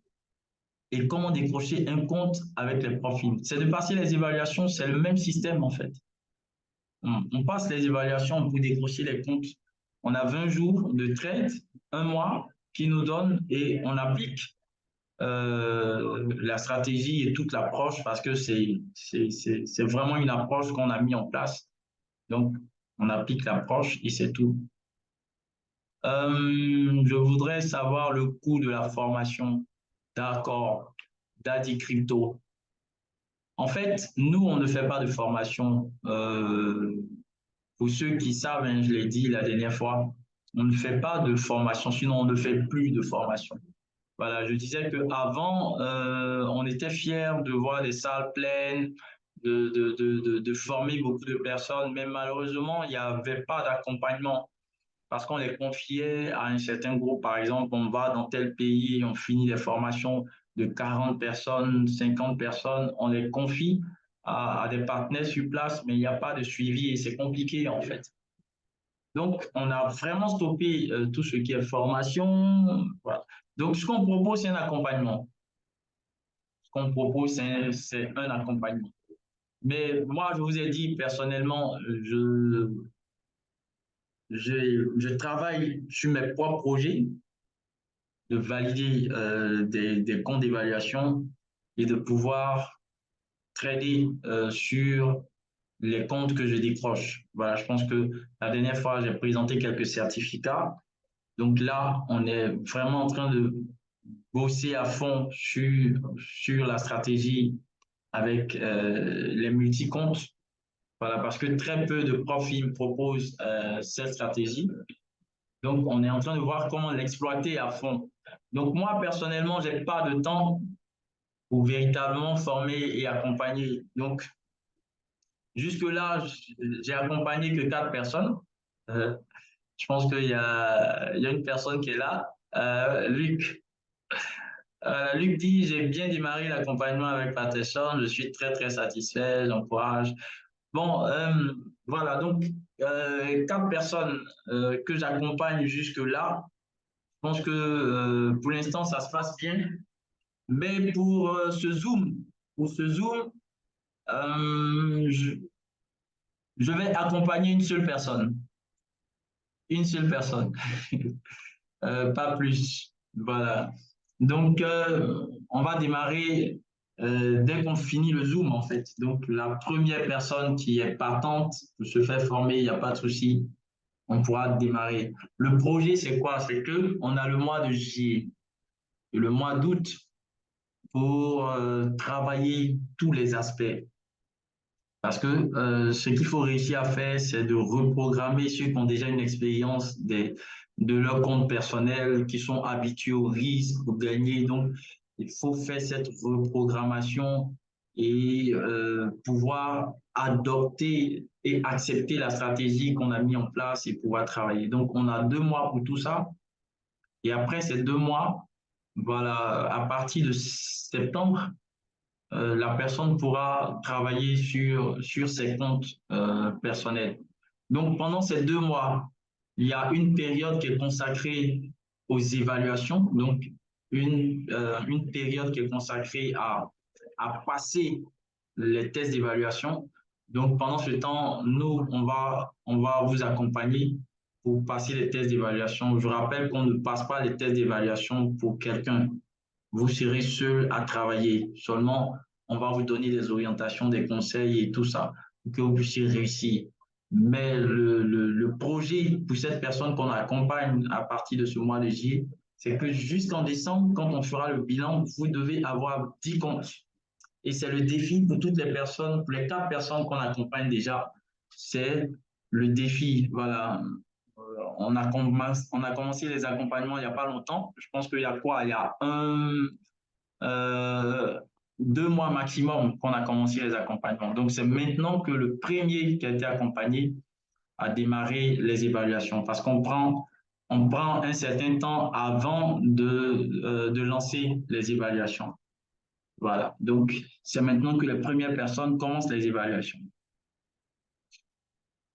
S1: et comment décrocher un compte avec les profils. C'est de passer les évaluations, c'est le même système en fait. On passe les évaluations pour décrocher les comptes. On a 20 jours de trade, un mois, qui nous donne et on applique la stratégie et toute l'approche parce que c'est vraiment une approche qu'on a mis en place. Donc, on applique l'approche et c'est tout. Je voudrais savoir le coût de la formation. D'accord. Daddy Crypto. En fait, nous, on ne fait pas de formation. Pour ceux qui savent, hein, je l'ai dit la dernière fois, on ne fait pas de formation, sinon on ne fait plus de formation. Voilà, je disais qu'avant, on était fiers de voir des salles pleines, de former beaucoup de personnes, mais malheureusement, il n'y avait pas d'accompagnement parce qu'on les confiait à un certain groupe. Par exemple, on va dans tel pays, on finit des formations de 40 personnes, 50 personnes, on les confie à des partenaires sur place, mais il n'y a pas de suivi et c'est compliqué en fait. Donc, on a vraiment stoppé tout ce qui est formation. Voilà. Donc, ce qu'on propose, c'est un accompagnement. Ce qu'on propose, c'est un accompagnement. Mais moi, je vous ai dit personnellement, je travaille sur mes propres projets de valider des comptes d'évaluation et de pouvoir trader sur les comptes que je décroche. Voilà, je pense que la dernière fois, j'ai présenté quelques certificats. Donc là, on est vraiment en train de bosser à fond sur la stratégie avec les multi-comptes. Voilà, parce que très peu de profils me proposent cette stratégie. Donc, on est en train de voir comment l'exploiter à fond. Donc, moi, personnellement, je n'ai pas de temps pour véritablement former et accompagner. Donc, jusque-là, j'ai accompagné que 4 personnes. Je pense qu'il y a une personne qui est là, Luc. Luc dit, j'ai bien démarré l'accompagnement avec Patterson, je suis très, très satisfait, j'encourage. Bon, voilà, donc 4 personnes que j'accompagne jusque-là. Je pense que pour l'instant, ça se passe bien. Mais pour ce Zoom, je vais accompagner une seule personne. Une seule personne, pas plus. Voilà. Donc, on va démarrer dès qu'on finit le Zoom, en fait. Donc, la première personne qui est partante pour se faire former, il n'y a pas de souci, on pourra démarrer. Le projet, c'est quoi? C'est qu'on a le mois de juillet et le mois d'août pour travailler tous les aspects. Parce que ce qu'il faut réussir à faire, c'est de reprogrammer ceux qui ont déjà une expérience de leur compte personnel, qui sont habitués au risque, pour gagner. Donc, il faut faire cette reprogrammation et pouvoir adopter et accepter la stratégie qu'on a mis en place et pouvoir travailler. Donc, on a 2 mois pour tout ça. Et après ces 2 mois, voilà, à partir de septembre, la personne pourra travailler sur ses comptes personnels. Donc, pendant ces 2 mois, il y a une période qui est consacrée aux évaluations, donc une période qui est consacrée à passer les tests d'évaluation. Donc, pendant ce temps, nous, on va vous accompagner pour passer les tests d'évaluation. Je rappelle qu'on ne passe pas les tests d'évaluation pour quelqu'un. Vous serez seul à travailler. Seulement, on va vous donner des orientations, des conseils et tout ça pour que vous puissiez réussir. Mais le projet pour cette personne qu'on accompagne à partir de ce mois de juillet, c'est que jusqu'en décembre, quand on fera le bilan, vous devez avoir 10 comptes. Et c'est le défi pour toutes les personnes, pour les 4 personnes qu'on accompagne déjà. C'est le défi. Voilà. On a commencé les accompagnements il n'y a pas longtemps. Je pense qu'il y a quoi? Il y a 2 mois maximum qu'on a commencé les accompagnements. Donc, c'est maintenant que le premier qui a été accompagné a démarré les évaluations parce qu'on prend un certain temps avant de lancer les évaluations. Voilà. Donc, c'est maintenant que les premières personnes commencent les évaluations.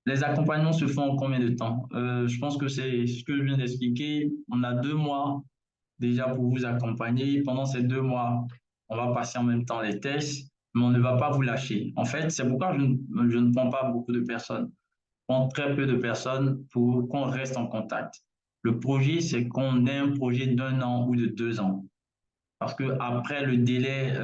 S1: Les accompagnements se font en combien de temps? Je pense que c'est ce que je viens d'expliquer. On a 2 mois déjà pour vous accompagner. Pendant ces 2 mois, on va passer en même temps les tests, mais on ne va pas vous lâcher. En fait, c'est pourquoi je ne prends pas beaucoup de personnes. Je prends très peu de personnes pour qu'on reste en contact. Le projet, c'est qu'on ait un projet d'1 an ou de 2 ans. Parce que après le délai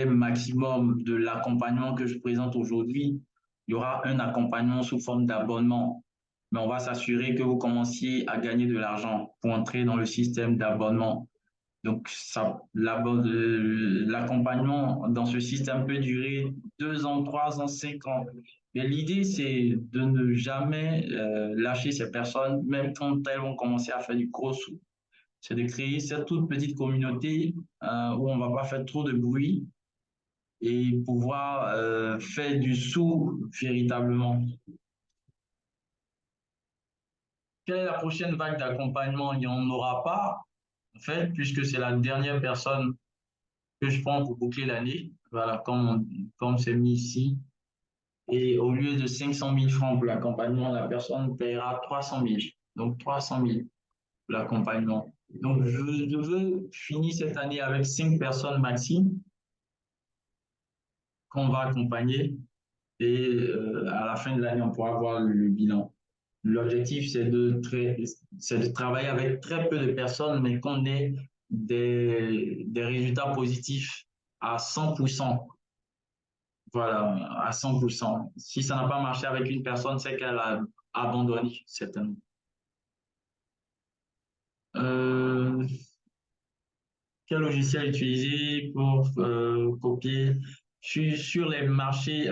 S1: maximum de l'accompagnement que je présente aujourd'hui, il y aura un accompagnement sous forme d'abonnement. Mais on va s'assurer que vous commenciez à gagner de l'argent pour entrer dans le système d'abonnement. Donc, l'accompagnement dans ce système peut durer 2 ans, 3 ans, 5 ans. Mais l'idée, c'est de ne jamais lâcher ces personnes, même quand elles vont commencer à faire du gros sous. C'est de créer cette toute petite communauté où on ne va pas faire trop de bruit et pouvoir faire du sous véritablement. Quelle est la prochaine vague d'accompagnement? Il n'y en aura pas, en fait, puisque c'est la dernière personne que je prends pour boucler l'année. Voilà, comme c'est mis ici. Et au lieu de 500 000 francs pour l'accompagnement, la personne paiera 300 000. Donc 300 000 pour l'accompagnement. Donc je veux finir cette année avec 5 personnes maxi qu'on va accompagner et à la fin de l'année, on pourra voir le bilan. L'objectif, c'est de travailler avec très peu de personnes, mais qu'on ait des résultats positifs à 100%. Voilà, à 100%. Si ça n'a pas marché avec une personne, c'est qu'elle a abandonné, certainement. Euh, Quel logiciel utiliser pour copier? Sur les marchés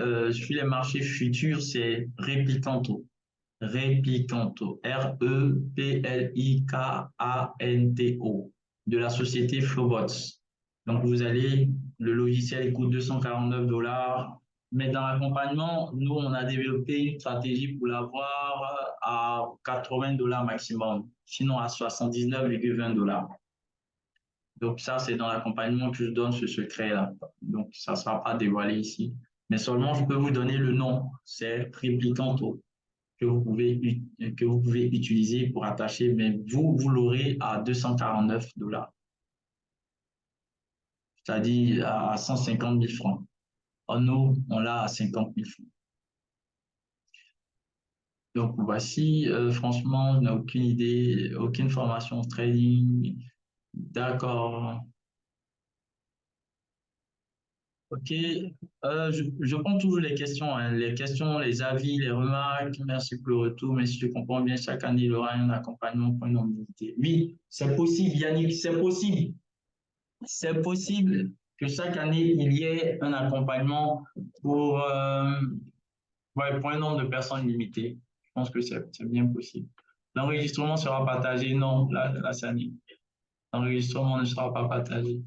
S1: futurs, c'est Replicanto. Replicanto, Replikanto, de la société Flowbots. Donc, le logiciel coûte 249 $, mais dans l'accompagnement, nous, on a développé une stratégie pour l'avoir à 80 $ maximum, sinon à 79,20 $. Donc, ça, c'est dans l'accompagnement que je donne ce secret-là. Donc, ça ne sera pas dévoilé ici. Mais seulement, je peux vous donner le nom. C'est Replicanto que vous pouvez utiliser pour attacher, mais vous l'aurez à 249 $, c'est-à-dire à 150 000 francs. En nous, on l'a à 50 000 francs. Donc, voici, franchement, je n'ai aucune idée, aucune formation trading. D'accord. OK. Je prends toujours les questions, hein. Les questions, les avis, les remarques. Merci pour le retour. Mais si je comprends bien, chaque année, il y aura un accompagnement pour une mobilité. Oui, c'est possible, Yannick, c'est possible. C'est possible que chaque année, il y ait un accompagnement pour, ouais, pour un nombre de personnes limité. Je pense que c'est bien possible. L'enregistrement sera partagé? Non, là, cette année. L'enregistrement ne sera pas partagé.